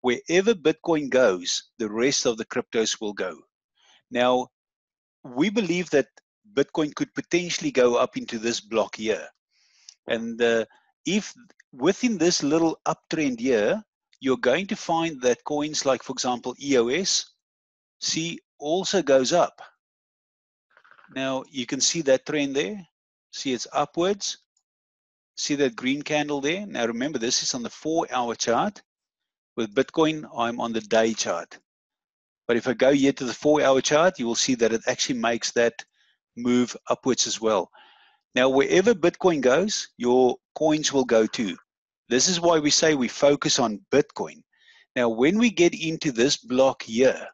Wherever Bitcoin goes, the rest of the cryptos will go. Now, we believe that Bitcoin could potentially go up into this block here. And if within this little uptrend here, you're going to find that coins like, for example, EOS, also goes up. Now, you can see that trend there. See, it's upwards. See that green candle there? Now, remember, this is on the 4-hour chart. With Bitcoin, I'm on the day chart. But if I go here to the 4-hour chart, you will see that it actually makes that move upwards as well. Now, wherever Bitcoin goes, your coins will go too. This is why we say we focus on Bitcoin. Now, when we get into this block here,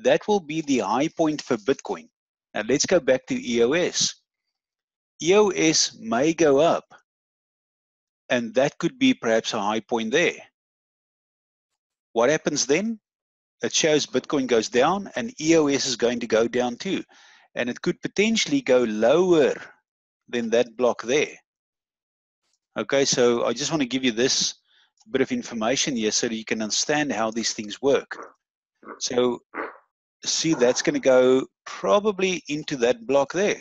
that will be the high point for Bitcoin. Now, let's go back to EOS. EOS may go up, and that could be perhaps a high point there. What happens then? It shows Bitcoin goes down and EOS is going to go down too. And it could potentially go lower than that block there. Okay, so I just want to give you this bit of information here so that you can understand how these things work. So see that's going to go probably into that block there.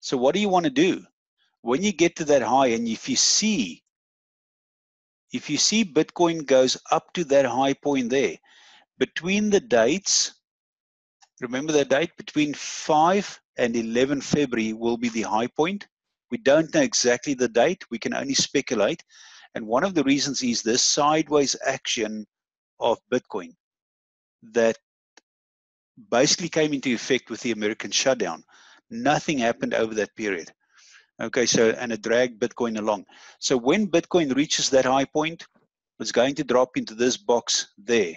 So what do you want to do? When you get to that high, and if you see Bitcoin goes up to that high point there, between the dates, remember the date, between 5 and 11 February will be the high point. We don't know exactly the date. We can only speculate. And one of the reasons is this sideways action of Bitcoin that basically came into effect with the American shutdown. Nothing happened over that period. Okay, so, and it dragged Bitcoin along. So when Bitcoin reaches that high point, it's going to drop into this box there.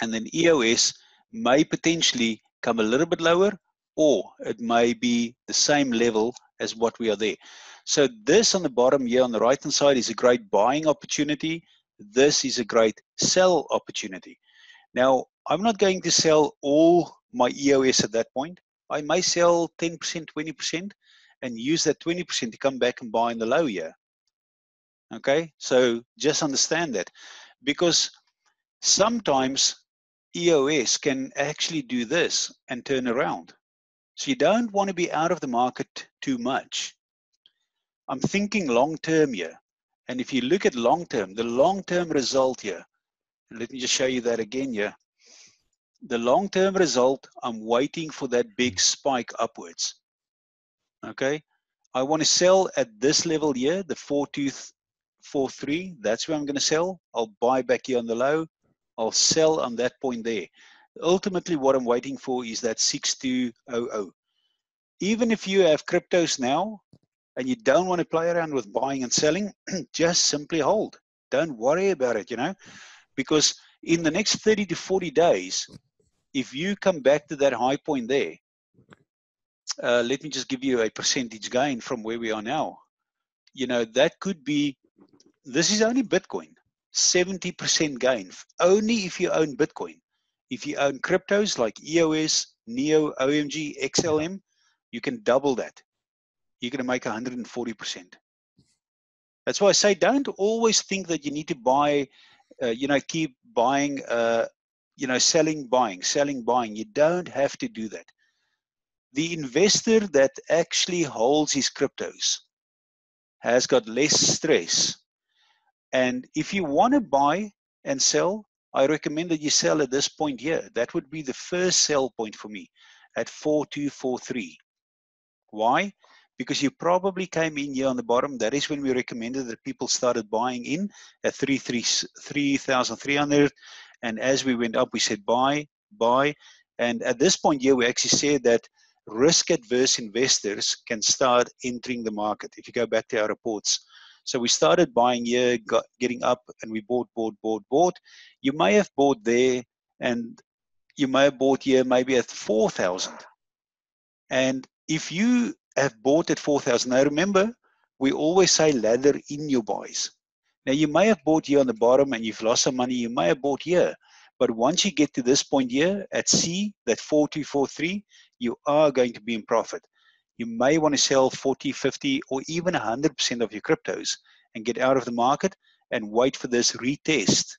And then EOS may potentially come a little bit lower, or it may be the same level as what we are there. So this on the bottom here on the right hand side is a great buying opportunity. This is a great sell opportunity. Now, I'm not going to sell all my EOS at that point. I may sell 10%, 20%, and use that 20% to come back and buy in the low here. Okay, so just understand that, because sometimes EOS can actually do this and turn around. So you don't want to be out of the market too much. I'm thinking long term here. And if you look at long term, the long term result here, let me just show you that again here. The long term result, I'm waiting for that big spike upwards. Okay, I want to sell at this level here, the 4243. That's where I'm going to sell. I'll buy back here on the low. I'll sell on that point there. Ultimately, what I'm waiting for is that 6200. Even if you have cryptos now and you don't want to play around with buying and selling, just simply hold. Don't worry about it, you know, because in the next 30 to 40 days, if you come back to that high point there, let me just give you a percentage gain from where we are now. You know, that could be, this is only Bitcoin, 70% gain, only if you own Bitcoin. If you own cryptos like EOS, NEO, OMG, XLM, you can double that. You're going to make 140%. That's why I say don't always think that you need to buy, you know, keep buying, you know, selling, buying, selling, buying. You don't have to do that. The investor that actually holds his cryptos has got less stress. And if you want to buy and sell, I recommend that you sell at this point here. That would be the first sell point for me at 4243. Why? Because you probably came in here on the bottom. That is when we recommended that people started buying in at 3,300. And as we went up, we said buy, buy. And at this point here, we actually said that risk-adverse investors can start entering the market. If you go back to our reports. So we started buying here, getting up, and we bought. You may have bought there, and you may have bought here maybe at 4,000. And if you have bought at 4,000, now remember, we always say ladder in your buys. Now you may have bought here on the bottom and you've lost some money, you may have bought here. But once you get to this point here at C, that 4243, you are going to be in profit. You may want to sell 40, 50, or even 100% of your cryptos and get out of the market and wait for this retest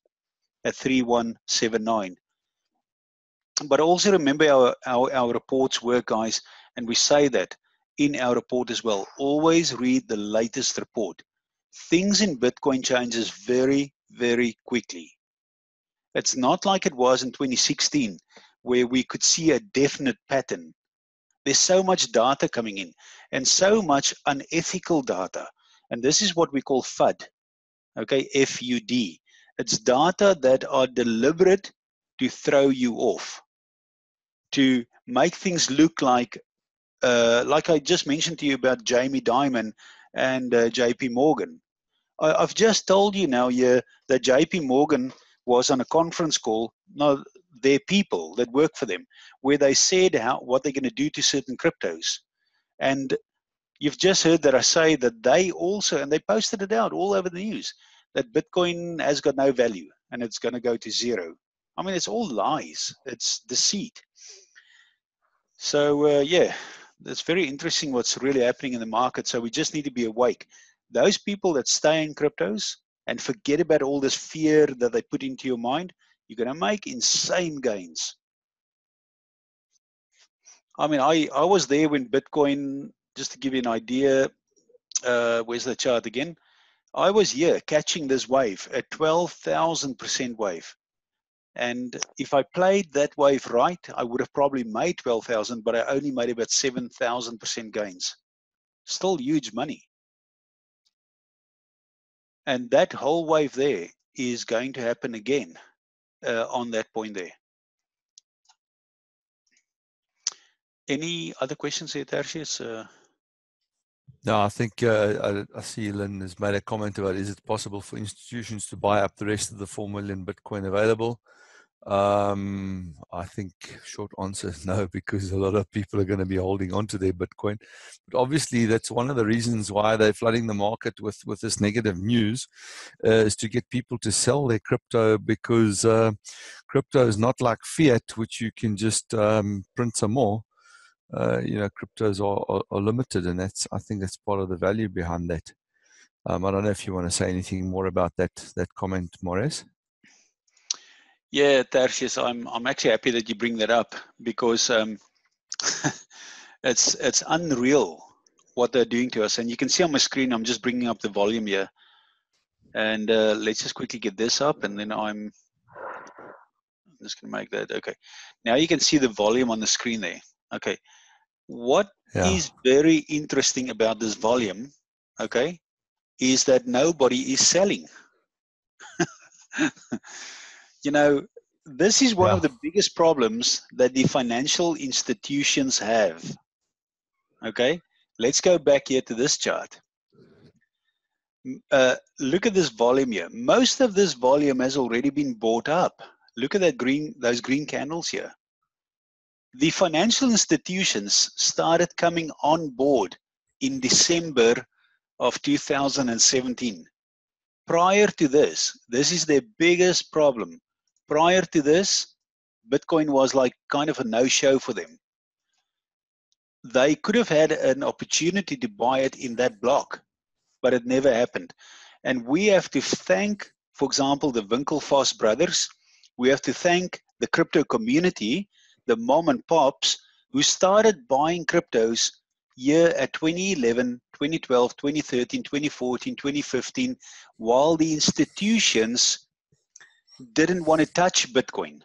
at 3179. But also remember our reports work, guys, and we say that in our report as well. Always read the latest report. Things in Bitcoin changes very, very quickly. It's not like it was in 2016 where we could see a definite pattern. There's so much data coming in and so much unethical data. And this is what we call FUD, okay, F-U-D. It's data that are deliberate to throw you off, to make things look like I just mentioned to you about Jamie Dimon and JP Morgan. I've just told you now here that JP Morgan was on a conference call, no, their people that work for them, where they said what they're going to do to certain cryptos. And you've just heard that I say that they also, and they posted it out all over the news, that Bitcoin has got no value and it's going to go to zero. I mean, it's all lies. It's deceit. So, yeah, it's very interesting what's really happening in the market. So we just need to be awake. Those people that stay in cryptos and forget about all this fear that they put into your mind, you're going to make insane gains. I mean, I was there when Bitcoin, just to give you an idea, where's the chart again? I was here catching this wave, a 12,000% wave. And if I played that wave right, I would have probably made 12,000, but I only made about 7,000% gains. Still huge money. And that whole wave there is going to happen again on that point there. Any other questions here, Tertius? No, I think I see Lynn has made a comment about, is it possible for institutions to buy up the rest of the 4 million Bitcoin available? I think short answer is no, because a lot of people are going to be holding on to their Bitcoin. But obviously, that's one of the reasons why they're flooding the market with this negative news, is to get people to sell their crypto, because crypto is not like fiat, which you can just print some more. Cryptos are limited, and I think that's part of the value behind that. I don't know if you want to say anything more about that comment, Maurice. Yeah, Tertius, I'm actually happy that you bring that up, because it's unreal what they're doing to us. And you can see on my screen, I'm just bringing up the volume here. And let's just quickly get this up, and then I'm just going to make that. Okay. Now you can see the volume on the screen there. Okay. What is very interesting about this volume, okay, is that nobody is selling. This is one of the biggest problems that the financial institutions have. Okay, let's go back here to this chart. Look at this volume here. Most of this volume has already been bought up. Look at those green candles here. The financial institutions started coming on board in December of 2017. Prior to this is their biggest problem. Prior to this, Bitcoin was like kind of a no-show for them. They could have had an opportunity to buy it in that block, but it never happened. And we have to thank, for example, the Winklevoss brothers. We have to thank the crypto community, the mom and pops, who started buying cryptos here at 2011, 2012, 2013, 2014, 2015, while the institutions didn't want to touch Bitcoin.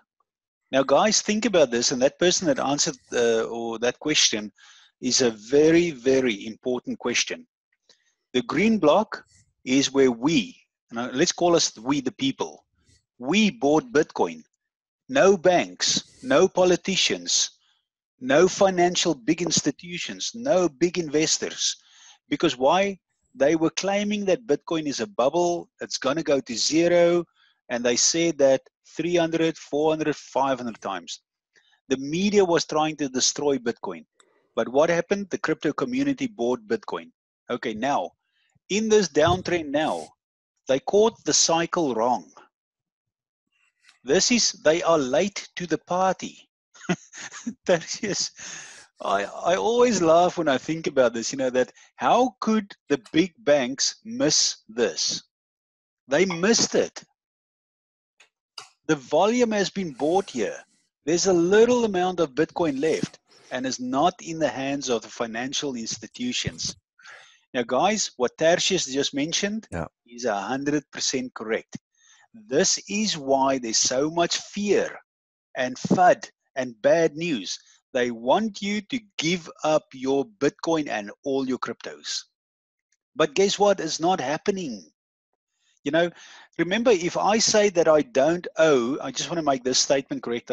Now, guys, think about this, and that person that answered or that question is a very, very important question. The green block is where we, let's call us we the people, we bought Bitcoin. No banks, no politicians, no financial big institutions, no big investors. Because why? They were claiming that Bitcoin is a bubble, it's going to go to zero, and they said that 300, 400, 500 times. The media was trying to destroy Bitcoin. But what happened? The crypto community bought Bitcoin. Okay, now, in this downtrend now, they caught the cycle wrong. They are late to the party. That is, I always laugh when I think about this, that how could the big banks miss this? They missed it. The volume has been bought here. There's a little amount of Bitcoin left, and is not in the hands of the financial institutions. Now, guys, what Tertius just mentioned is 100% correct. This is why there's so much fear and FUD and bad news. They want you to give up your Bitcoin and all your cryptos. But guess what? It's not happening. Remember, if I say that I don't owe, I just want to make this statement correct,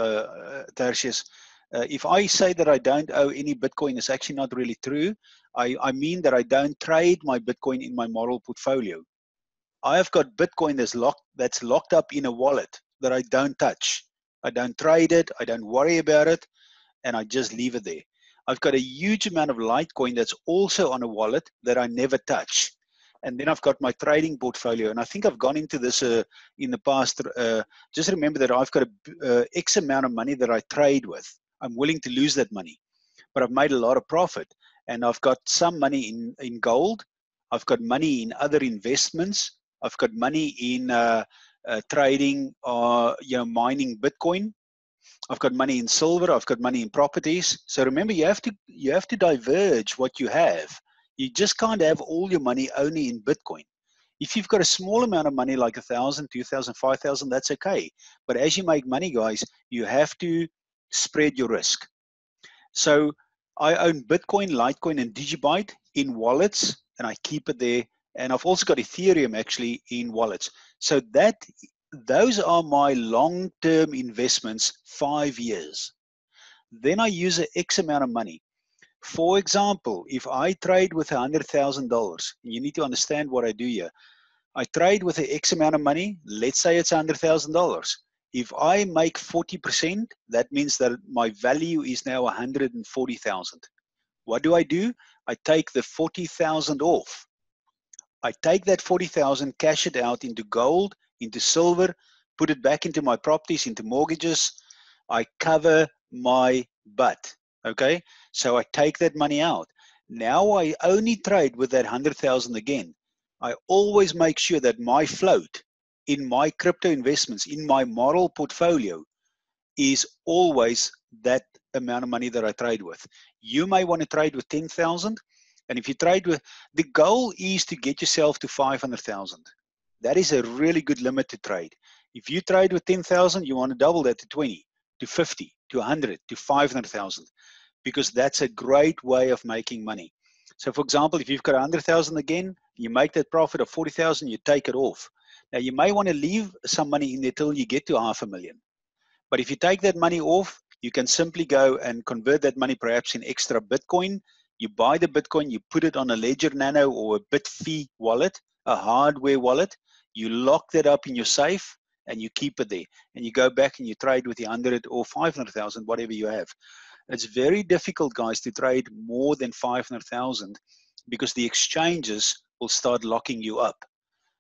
Tertius. If I say that I don't owe any Bitcoin, it's actually not really true. I mean that I don't trade my Bitcoin in my model portfolio. I have got Bitcoin that's locked up in a wallet that I don't touch. I don't trade it. I don't worry about it. And I just leave it there. I've got a huge amount of Litecoin that's also on a wallet that I never touch. And then I've got my trading portfolio. And I think I've gone into this in the past. Just remember that I've got a X amount of money that I trade with. I'm willing to lose that money. But I've made a lot of profit. And I've got some money in gold. I've got money in other investments. I've got money in trading or mining Bitcoin. I've got money in silver, I've got money in properties. So remember, you have to diverge what you have. You just can't have all your money only in Bitcoin. If you've got a small amount of money, like 1,000, 2,000, 5,000, that's okay. But as you make money, guys, you have to spread your risk. So I own Bitcoin, Litecoin, and Digibyte in wallets, and I keep it there. And I've also got Ethereum actually in wallets. So those are my long-term investments, 5 years. Then I use an X amount of money. For example, if I trade with $100,000, you need to understand what I do here. I trade with an X amount of money. Let's say it's $100,000. If I make 40%, that means that my value is now 140,000. What do? I take the 40,000 off. I take that 40,000, cash it out into gold, into silver, put it back into my properties, into mortgages. I cover my butt. Okay, so I take that money out. Now I only trade with that 100,000 again. I always make sure that my float in my crypto investments, in my model portfolio, is always that amount of money that I trade with. You may want to trade with 10,000, and if you trade with, the goal is to get yourself to 500,000. That is a really good limit to trade. If you trade with 10,000, you want to double that to 20, to 50, to 100, to 500,000, because that's a great way of making money. So for example, if you've got 100,000 again, you make that profit of 40,000, you take it off. Now you may want to leave some money in there till you get to 500,000. But if you take that money off, you can simply go and convert that money perhaps in extra Bitcoin. You buy the Bitcoin, you put it on a Ledger Nano or a Bitfee wallet, a hardware wallet. You lock that up in your safe and you keep it there. And you go back and you trade with the 100 or 500,000, whatever you have. It's very difficult, guys, to trade more than 500,000 because the exchanges will start locking you up,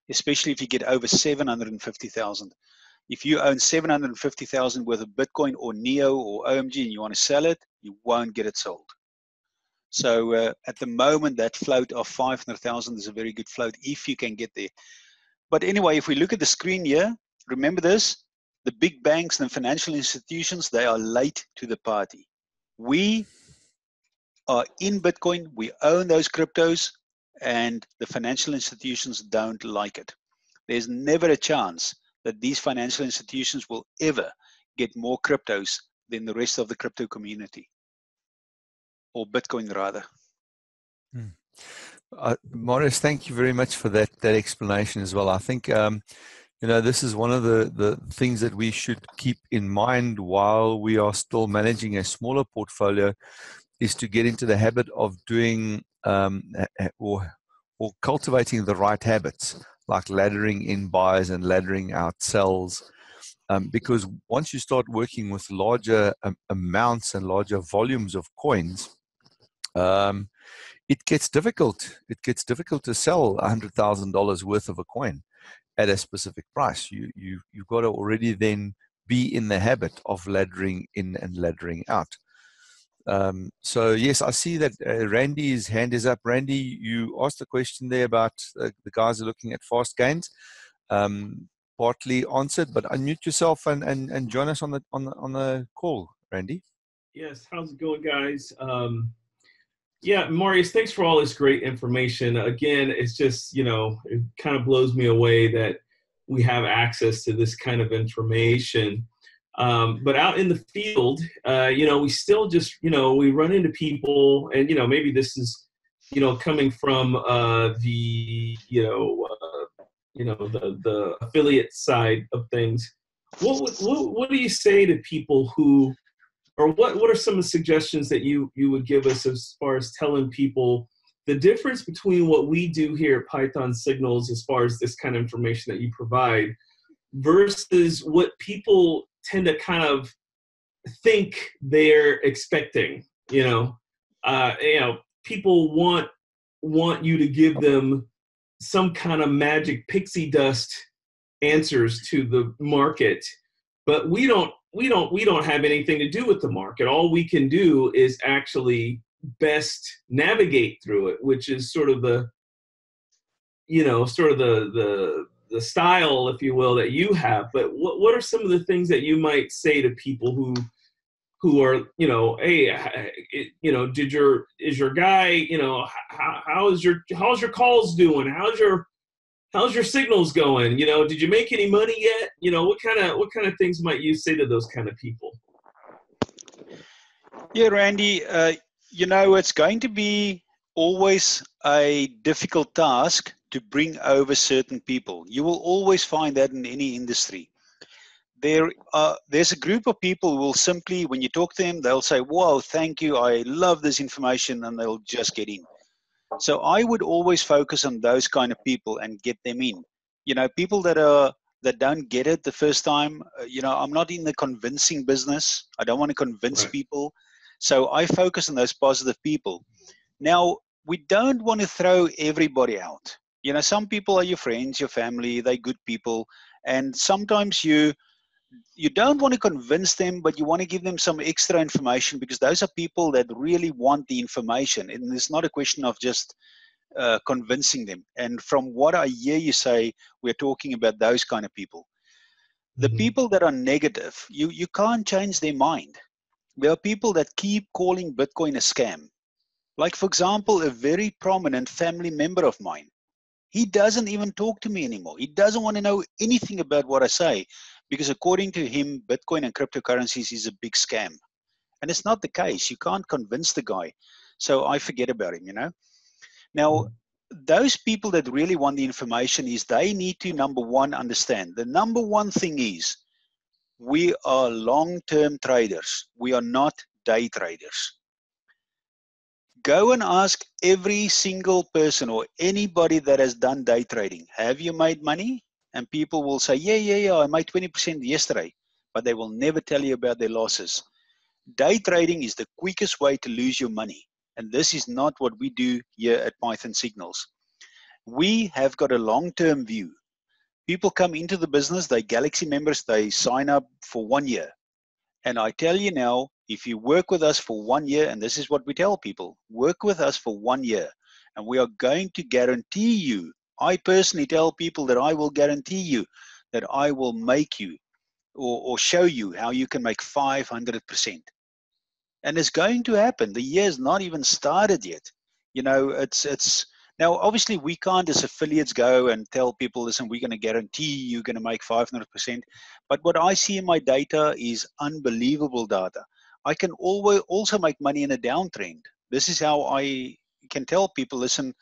especially if you get over 750,000. If you own 750,000 worth of Bitcoin or NEO or OMG and you want to sell it, you won't get it sold. So at the moment, that float of 500,000 is a very good float if you can get there. But anyway, if we look at the screen here, remember this, the big banks and financial institutions, they are late to the party. We are in Bitcoin, we own those cryptos, and the financial institutions don't like it. There's never a chance that these financial institutions will ever get more cryptos than the rest of the crypto community, or Bitcoin rather. Marius, thank you very much for that explanation as well. I think this is one of the things that we should keep in mind while we are still managing a smaller portfolio, is to get into the habit of doing or cultivating the right habits, like laddering in buys and laddering out sells. Because once you start working with larger amounts and larger volumes of coins, it gets difficult. It gets difficult to sell $100,000 worth of a coin at a specific price. You've got to already then be in the habit of laddering in and laddering out. So yes, I see that Randy's hand is up. Randy, you asked a question there about the guys are looking at fast gains. Partly answered, but unmute yourself and join us on the call, Randy. Yes, how's it going, guys? Yeah, Marius, thanks for all this great information. Again, it's just, it kind of blows me away that we have access to this kind of information. But out in the field, we still just, we run into people, and, maybe this is, coming from the affiliate side of things. What do you say to people who, or what are some of the suggestions that you would give us as far as telling people the difference between what we do here at Python Signals as far as this kind of information that you provide versus what people tend to kind of think they're expecting? People want you to give them some kind of magic pixie dust answers to the market, but we don't have anything to do with the market. All we can do is actually best navigate through it, which is sort of the style, if you will, that you have. But what are some of the things that you might say to people who who are, hey, is your guy, how's your calls doing? How's your signals going? Did you make any money yet? What kind of things might you say to those kind of people? Yeah, Randy, it's going to be always a difficult task to bring over certain people. You will always find that in any industry. There's a group of people who will simply, when you talk to them, they'll say, "Wow, thank you, I love this information," and they'll just get in. So I would always focus on those kind of people and get them in. People that don't get it the first time. I'm not in the convincing business. I don't want to convince Right. people. So I focus on those positive people. Now, we don't want to throw everybody out. Some people are your friends, your family, they're good people, and sometimes you don't want to convince them, but you want to give them some extra information, because those are people that really want the information. And it's not a question of just convincing them. And from what I hear you say, we're talking about those kind of people. The Mm-hmm. people that are negative, you can't change their mind. There are people that keep calling Bitcoin a scam. Like, for example, a very prominent family member of mine. He doesn't even talk to me anymore. He doesn't want to know anything about what I say, because according to him, Bitcoin and cryptocurrencies is a big scam. And it's not the case. You can't convince the guy. So I forget about him. Now, those people that really want the information is they need to, number one, understand. The number one thing is we are long-term traders. We are not day traders. Go and ask every single person or anybody that has done day trading, have you made money? And people will say, yeah, I made 20% yesterday, but they will never tell you about their losses. Day trading is the quickest way to lose your money. And this is not what we do here at Python Signals. We have got a long-term view. People come into the business, they're Galaxy members, they sign up for 1 year. And I tell you now, if you work with us for 1 year, and this is what we tell people, work with us for 1 year, and we are going to guarantee you, I personally tell people that I will guarantee you that I will make you or show you how you can make 500%. And it's going to happen. The year's not even started yet. It's now, obviously, we can't as affiliates go and tell people, listen, we're going to guarantee you're going to make 500%. But what I see in my data is unbelievable data. I can always also make money in a downtrend. This is how I can tell people, listen,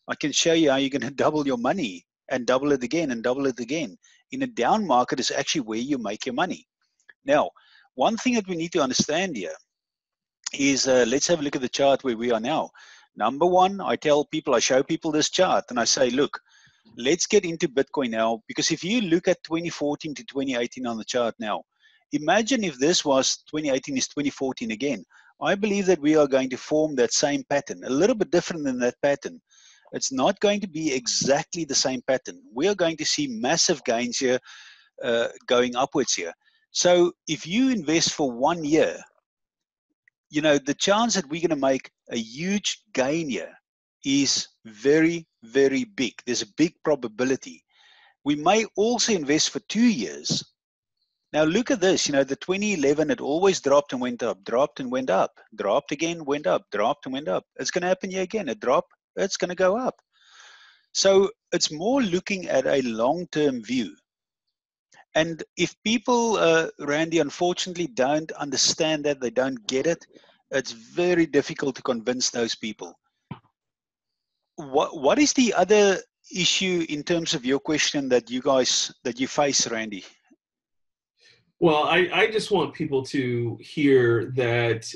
I can show you how you're going to double your money and double it again and double it again. In a down market is actually where you make your money. Now, one thing that we need to understand here is let's have a look at the chart where we are now. Number one, I tell people, I show people this chart and I say, look, let's get into Bitcoin now, because if you look at 2014 to 2018 on the chart now, imagine if this was 2018 is 2014 again. I believe that we are going to form that same pattern, a little bit different than that pattern. It's not going to be exactly the same pattern. We are going to see massive gains here, going upwards here. So if you invest for 1 year, the chance that we're going to make a huge gain here is very, very big. There's a big probability. We may also invest for 2 years. Now look at this, the 2011, it always dropped and went up, dropped and went up, dropped again, went up, dropped and went up. It's going to happen here again. A drop, it's going to go up. So it's more looking at a long-term view. And if people, Randy, unfortunately don't understand that, they don't get it, it's very difficult to convince those people. What is the other issue in terms of your question that you face, Randy? Well, I just want people to hear that,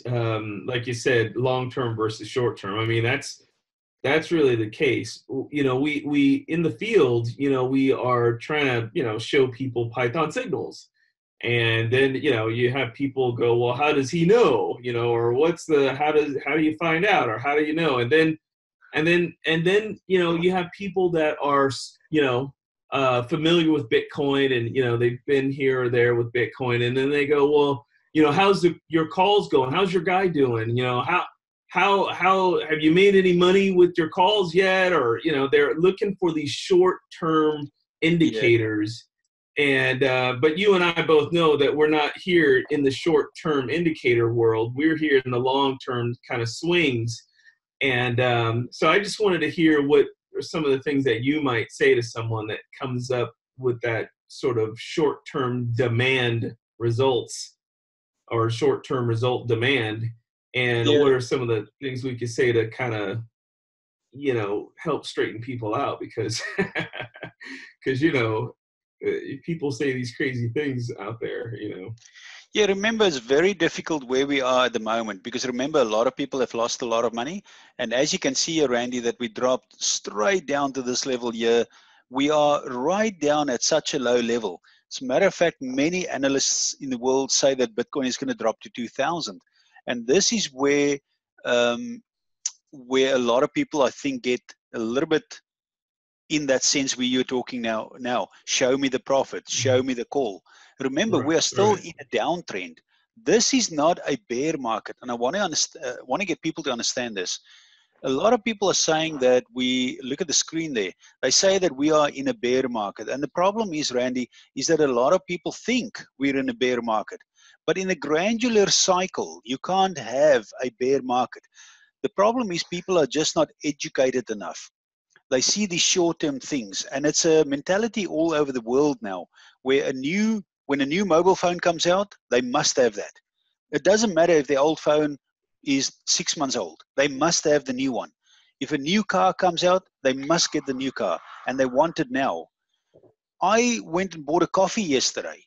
like you said, long-term versus short-term. I mean, that's really the case. We in the field, we are trying to, show people Python signals. And then, you have people go, well, how does he know? Or how do you find out? Or how do you know? And then, you have people that are, familiar with Bitcoin and, they've been here or there with Bitcoin. And then they go, well, how's your calls going? How's your guy doing? How have you made any money with your calls yet? Or, they're looking for these short-term indicators. But you and I both know that we're not here in the short-term indicator world. We're here in the long-term kind of swings. And so I just wanted to hear what are some of the things that you might say to someone that comes up with that sort of short-term demand results or short-term result demand. And Yeah. what are some of the things we could say to kind of, help straighten people out? Because, people say these crazy things out there, Yeah, remember, it's very difficult where we are at the moment, because remember, a lot of people have lost a lot of money. And as you can see here, Randy, that we dropped straight down to this level here. We are right down at such a low level. As a matter of fact, many analysts in the world say that Bitcoin is going to drop to 2,000. And this is where a lot of people, I think, get a little bit in that sense where you're talking now. Show me the profit, show me the call. Remember, we are still in a downtrend. This is not a bear market, and I want to get people to understand this. A lot of people are saying that we look at the screen there. They say that we are in a bear market, and the problem is, Randy, is that a lot of people think we're in a bear market. But in a granular cycle, you can't have a bear market. The problem is people are just not educated enough. They see these short-term things, and it's a mentality all over the world now, where when a new mobile phone comes out, they must have that. It doesn't matter if their old phone is 6 months old. They must have the new one. If a new car comes out, they must get the new car, and they want it now. I went and bought a coffee yesterday.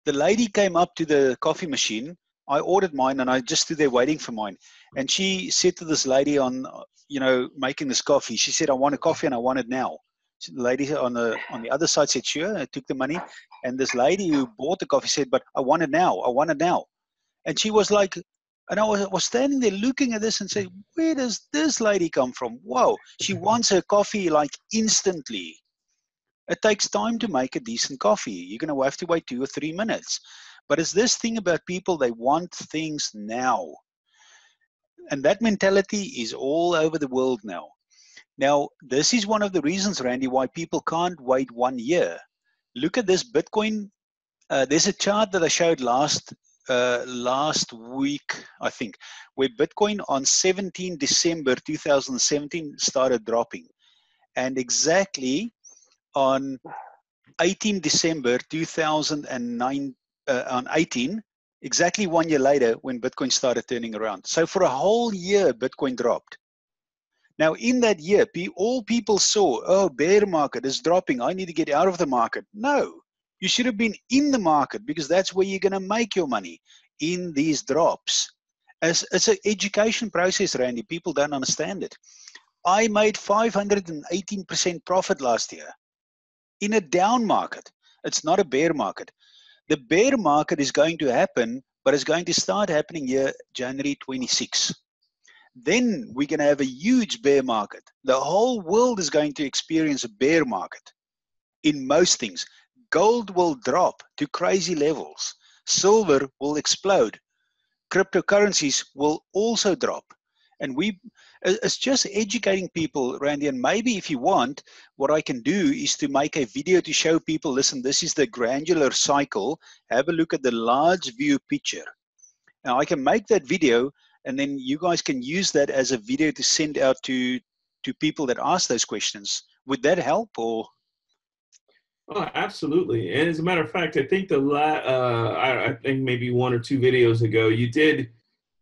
The lady came up to the coffee machine. I ordered mine, and I just stood there waiting for mine. And she said to this lady making this coffee, she said, "I want a coffee and I want it now." So the lady on the other side said, "Sure." I took the money, and this lady who bought the coffee said, "But I want it now. I want it now." And she was like, and I was standing there looking at this and saying, "Where does this lady come from? Whoa, she wants her coffee like instantly." It takes time to make a decent coffee. You're going to have to wait 2 or 3 minutes. But it's this thing about people, they want things now. And that mentality is all over the world now. Now, this is one of the reasons, Randy, why people can't wait 1 year. Look at this Bitcoin. There's a chart that I showed last week, I think, where Bitcoin on 17 December 2017 started dropping. And exactly on 18 December 2009, on 18, exactly 1 year later, when Bitcoin started turning around. So for a whole year, Bitcoin dropped. Now, in that year, all people saw, oh, bear market is dropping. I need to get out of the market. No, you should have been in the market, because that's where you're going to make your money, in these drops. It's an education process, Randy. People don't understand it. I made 518% profit last year in a down market. It's not a bear market. The bear market is going to happen, but it's going to start happening here January 26. Then we're going to have a huge bear market. The whole world is going to experience a bear market in most things. Gold will drop to crazy levels. Silver will explode. Cryptocurrencies will also drop. And it's just educating people, Randy. And maybe if you want, what I can do is to make a video to show people, listen, this is the granular cycle. Have a look at the large view picture. Now I can make that video, and then you guys can use that as a video to send out to people that ask those questions. Would that help? Or? Oh, absolutely. And as a matter of fact, I think I think maybe 1 or 2 videos ago, you did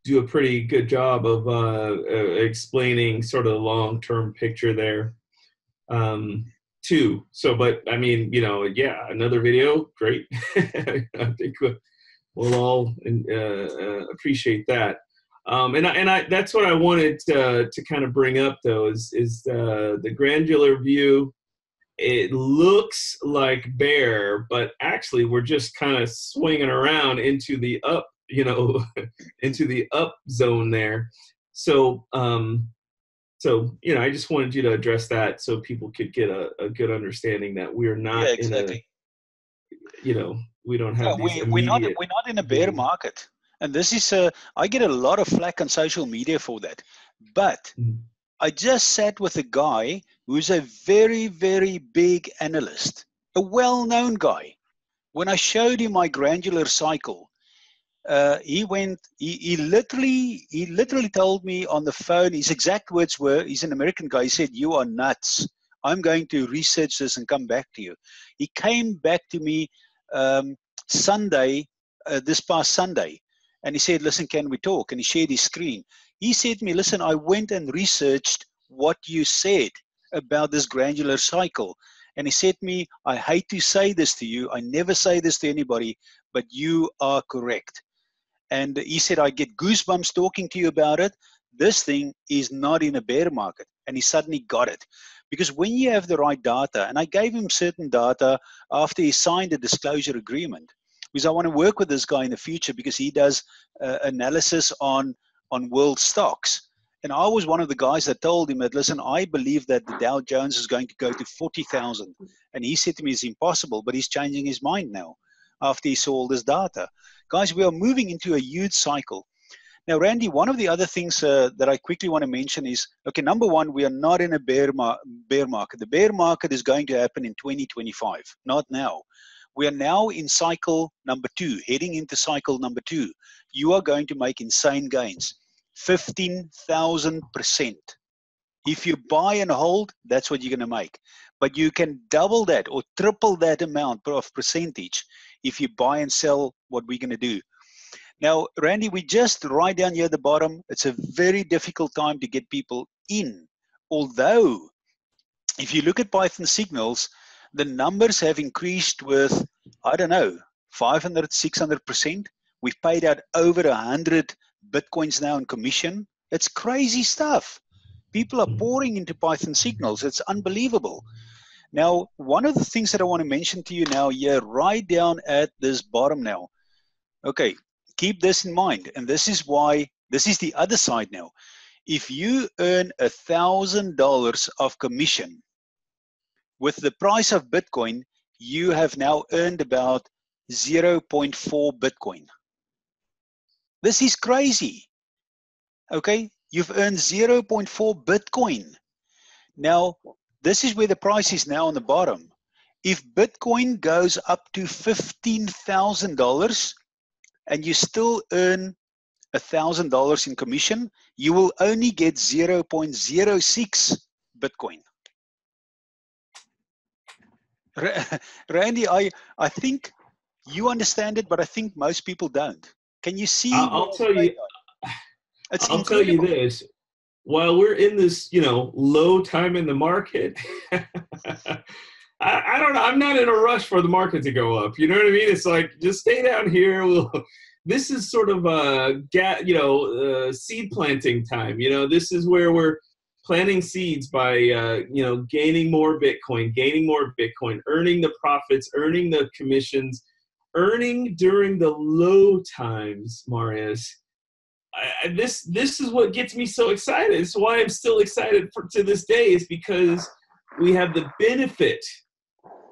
do a pretty good job of explaining sort of the long-term picture there too. So, but I mean, yeah, another video, great. I think we'll all appreciate that. And that's what I wanted to kind of bring up, though, is the granular view. It looks like bear, but actually we're just kind of swinging around into the up, into the up zone there. So, I just wanted you to address that so people could get a good understanding that we're not exactly. we don't have these immediate. We're not in a bear market. And this is I get a lot of flack on social media for that. But I just sat with a guy who's a very, very big analyst, a well-known guy. When I showed him my granular cycle, he literally told me on the phone, his exact words were, he's an American guy, he said, "You are nuts. I'm going to research this and come back to you." He came back to me Sunday, this past Sunday, and he said, "Listen, can we talk?" And he shared his screen. He said to me, "Listen, I went and researched what you said about this granular cycle." And he said to me, "I hate to say this to you. I never say this to anybody, but you are correct." And he said, "I get goosebumps talking to you about it. This thing is not in a bear market." And he suddenly got it. Because when you have the right data, and I gave him certain data after he signed a disclosure agreement, because I want to work with this guy in the future because he does analysis on world stocks. And I was one of the guys that told him that, "Listen, I believe that the Dow Jones is going to go to 40,000. And he said to me, "It's impossible," but he's changing his mind now after he saw all this data. Guys, we are moving into a huge cycle. Now, Randy, one of the other things that I quickly want to mention is, okay, number one, we are not in a bear market. The bear market is going to happen in 2025, not now. We are now in cycle number 2, heading into cycle number 2. You are going to make insane gains, 15,000%. If you buy and hold, that's what you're going to make. But you can double that or triple that amount of percentage if you buy and sell what we're going to do. Now, Randy, we just right down here at the bottom, it's a very difficult time to get people in. Although, if you look at Python signals, the numbers have increased with, I don't know, 500, 600%. We've paid out over 100 Bitcoins now in commission. It's crazy stuff. People are pouring into Python signals. It's unbelievable. Now, one of the things that I want to mention to you now here, right down at this bottom now. Okay, keep this in mind. And this is why, this is the other side now. If you earn $1,000 of commission with the price of Bitcoin, you have now earned about 0.4 Bitcoin. This is crazy. Okay, you've earned 0.4 Bitcoin. Now, this is where the price is now on the bottom. If Bitcoin goes up to $15,000 and you still earn $1,000 in commission, you will only get 0.06 Bitcoin. Randy, I think you understand it, but I think most people don't. Can you see? I'll tell you this. While we're in this, low time in the market, I don't know. I'm not in a rush for the market to go up. You know what I mean? It's like, just stay down here. This is sort of seed planting time. This is where we're planting seeds by, gaining more Bitcoin, earning the profits, earning the commissions, earning during the low times, Marius. This is what gets me so excited. It's why I'm still excited to this day, is because we have the benefit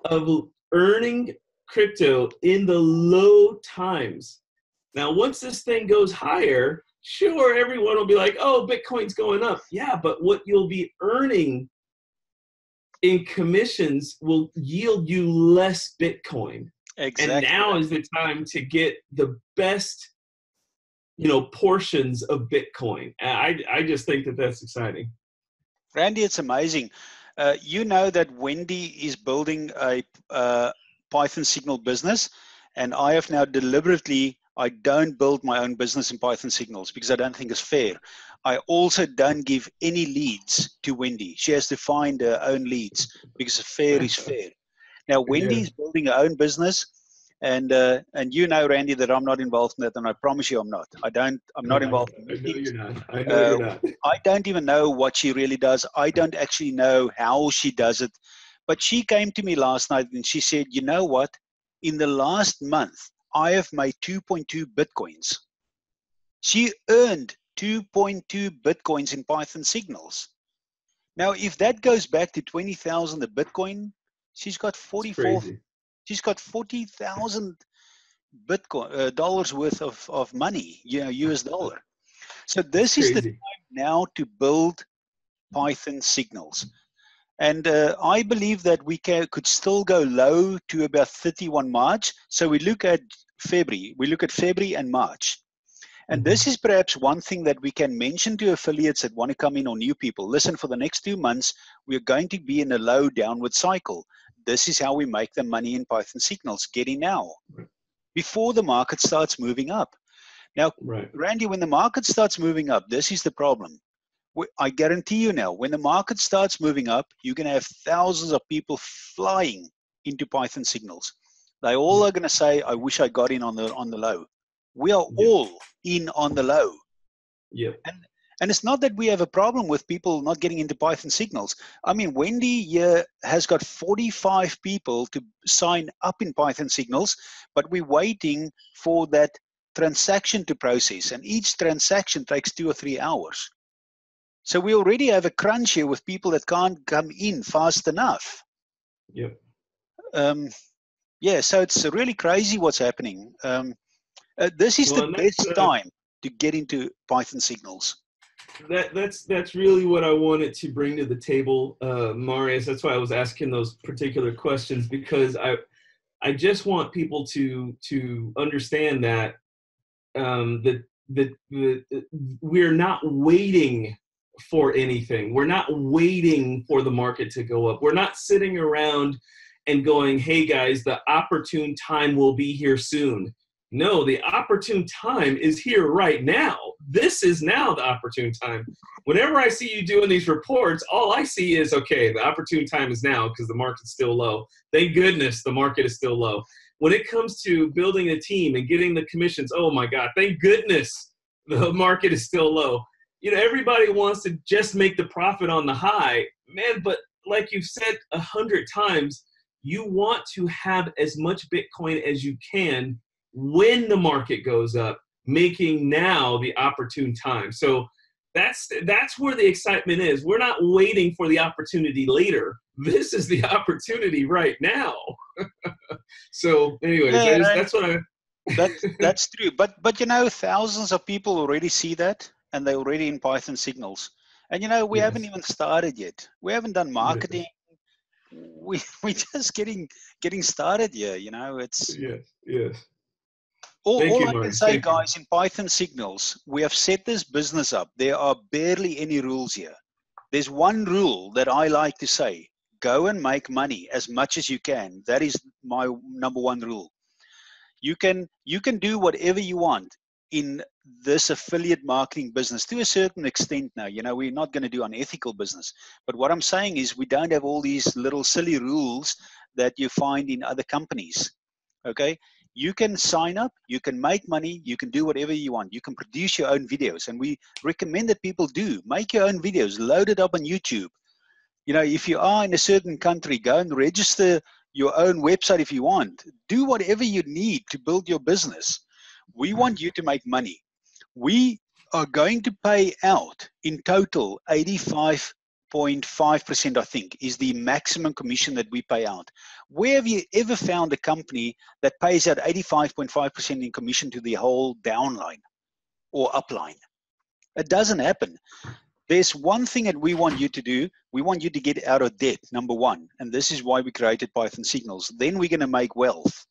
of earning crypto in the low times. Now, once this thing goes higher, sure, everyone will be like, "Oh, Bitcoin's going up." Yeah, but what you'll be earning in commissions will yield you less Bitcoin. Exactly. And now is the time to get the best portions of Bitcoin. I just think that that's exciting. Randy, it's amazing. You know that Wendy is building a Python signal business, and I have now deliberately, I don't build my own business in Python signals because I don't think it's fair. I also don't give any leads to Wendy. She has to find her own leads because fair is fair. Now, Wendy is building her own business. And you know, Randy, that I'm not involved in that, and I promise you I'm not. I'm not involved in meetings. I know you're not. I know you're not. I don't even know what she really does. I don't actually know how she does it. But she came to me last night and she said, "You know what? In the last month, I have made 2.2 Bitcoins." She earned 2.2 Bitcoins in Python signals. Now, if that goes back to 20,000 a Bitcoin, she's got 44. She's got 40,000 Bitcoin dollars worth of money, US dollar. So this is the time now to build Python signals. And I believe that we could still go low to about 31 March. So we look at February. We look at February and March. And this is perhaps one thing that we can mention to affiliates that want to come in, or new people. Listen, for the next 2 months, we're going to be in a low downward cycle. This is how we make the money in Python Signals. Get in now, before the market starts moving up. Now, Randy, when the market starts moving up, this is the problem. I guarantee you now, when the market starts moving up, you're going to have thousands of people flying into Python Signals. They all are going to say, I wish I got in on the low. We are all in on the low. And it's not that we have a problem with people not getting into Python Signals. I mean, Wendy here has got 45 people to sign up in Python Signals, but we're waiting for that transaction to process. And each transaction takes 2 or 3 hours. So we already have a crunch here with people that can't come in fast enough. Yeah, so it's really crazy what's happening. This is the best time to get into Python Signals. That's really what I wanted to bring to the table, Marius. That's why I was asking those particular questions, because I just want people to understand that we're not waiting for anything. We're not waiting for the market to go up. We're not sitting around and going, hey guys, the opportune time will be here soon. No, the opportune time is here right now. This is now the opportune time. Whenever I see you doing these reports, all I see is, okay, the opportune time is now because the market's still low. Thank goodness the market is still low. When it comes to building a team and getting the commissions, oh my God, thank goodness the market is still low. You know, everybody wants to just make the profit on the high, man, but like you've said 100 times, you want to have as much Bitcoin as you can when the market goes up, making now the opportune time. So that's where the excitement is. We're not waiting for the opportunity later. This is the opportunity right now. So anyways, that's what I... That's true. But you know, thousands of people already see that, and they're already in Python Signals. And you know, we haven't even started yet. We haven't done marketing. We're just getting started here. You know, it's all I can say, guys, in Python Signals, we have set this business up. There are barely any rules here. There's one rule that I like to say: go and make money as much as you can. That is my #1 rule. You can do whatever you want in this affiliate marketing business to a certain extent now. You know, we're not going to do unethical business. But what I'm saying is we don't have all these little silly rules that you find in other companies. Okay? You can sign up, you can make money, you can do whatever you want. You can produce your own videos. And we recommend that people do. Make your own videos, load it up on YouTube. You know, if you are in a certain country, go and register your own website if you want. Do whatever you need to build your business. We want you to make money. We are going to pay out in total 85.5%, I think, is the maximum commission that we pay out. Where have you ever found a company that pays out 85.5% in commission to the whole downline or upline? It doesn't happen. There's one thing that we want you to do. We want you to get out of debt, #1. And this is why we created Python Signals. Then we're going to make wealth.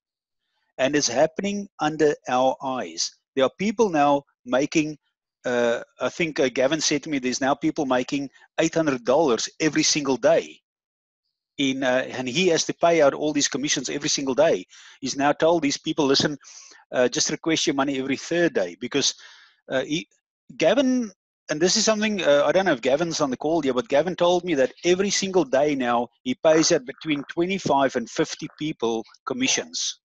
And it's happening under our eyes. There are people now making, I think Gavin said to me, there's now people making $800 every single day. And he has to pay out all these commissions every single day. He's now told these people, listen, just request your money every 3rd day. Because Gavin... And this is something, I don't know if Gavin's on the call here, but Gavin told me that every single day now, he pays out between 25 and 50 people commissions.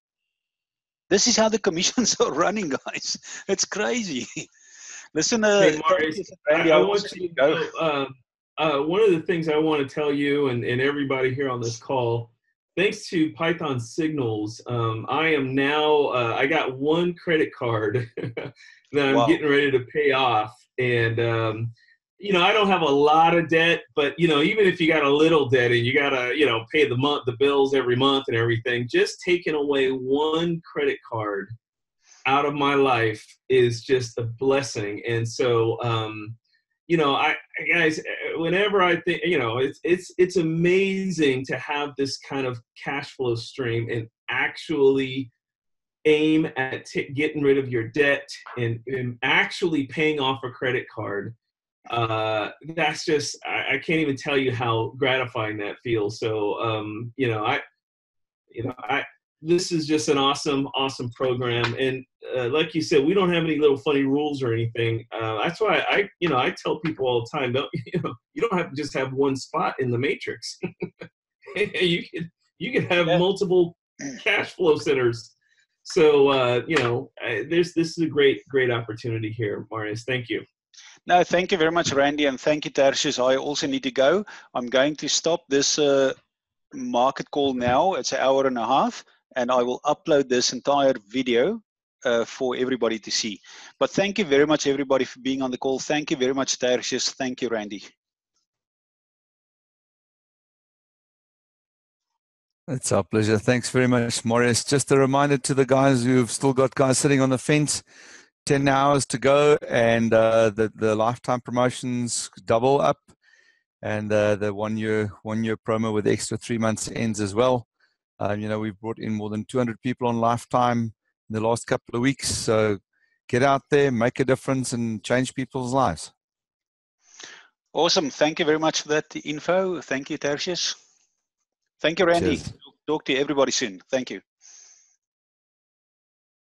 This is how the commissions are running, guys. It's crazy. Listen, hey, Marius, I want you to know, one of the things I want to tell you and everybody here on this call, thanks to Python Signals, I am now, I got one credit card that I'm getting ready to pay off. And, you know, I don't have a lot of debt, but, you know, even if you got a little debt and you got to, you know, pay the bills every month and everything, just taking away one credit card out of my life is just a blessing. And so, you know, guys, whenever I think, you know, it's amazing to have this kind of cash flow stream and actually aim at getting rid of your debt and actually paying off a credit card. That's just, I can't even tell you how gratifying that feels. So, you know, this is just an awesome program. And like you said, we don't have any little funny rules or anything. That's why I tell people all the time, you don't have to just have one spot in the matrix. you can have multiple cash flow centers. So, you know, this is a great opportunity here, Marius. Thank you. No, thank you very much, Randy, and thank you, Tertius. I also need to go. I'm going to stop this market call now. It's an hour and a half, and I will upload this entire video for everybody to see. But thank you very much, everybody, for being on the call. Thank you very much, Tertius. Thank you, Randy. It's our pleasure. Thanks very much, Marius. Just a reminder to the guys who've still got guys sitting on the fence, 10 hours to go, and the lifetime promotions double up, and the one year promo with the extra 3 months ends as well. You know, we've brought in more than 200 people on lifetime in the last couple of weeks. So get out there, make a difference, and change people's lives. Awesome. Thank you very much for that info. Thank you, Tertius. Thank you, Randy. Cheers. Talk to everybody soon. Thank you.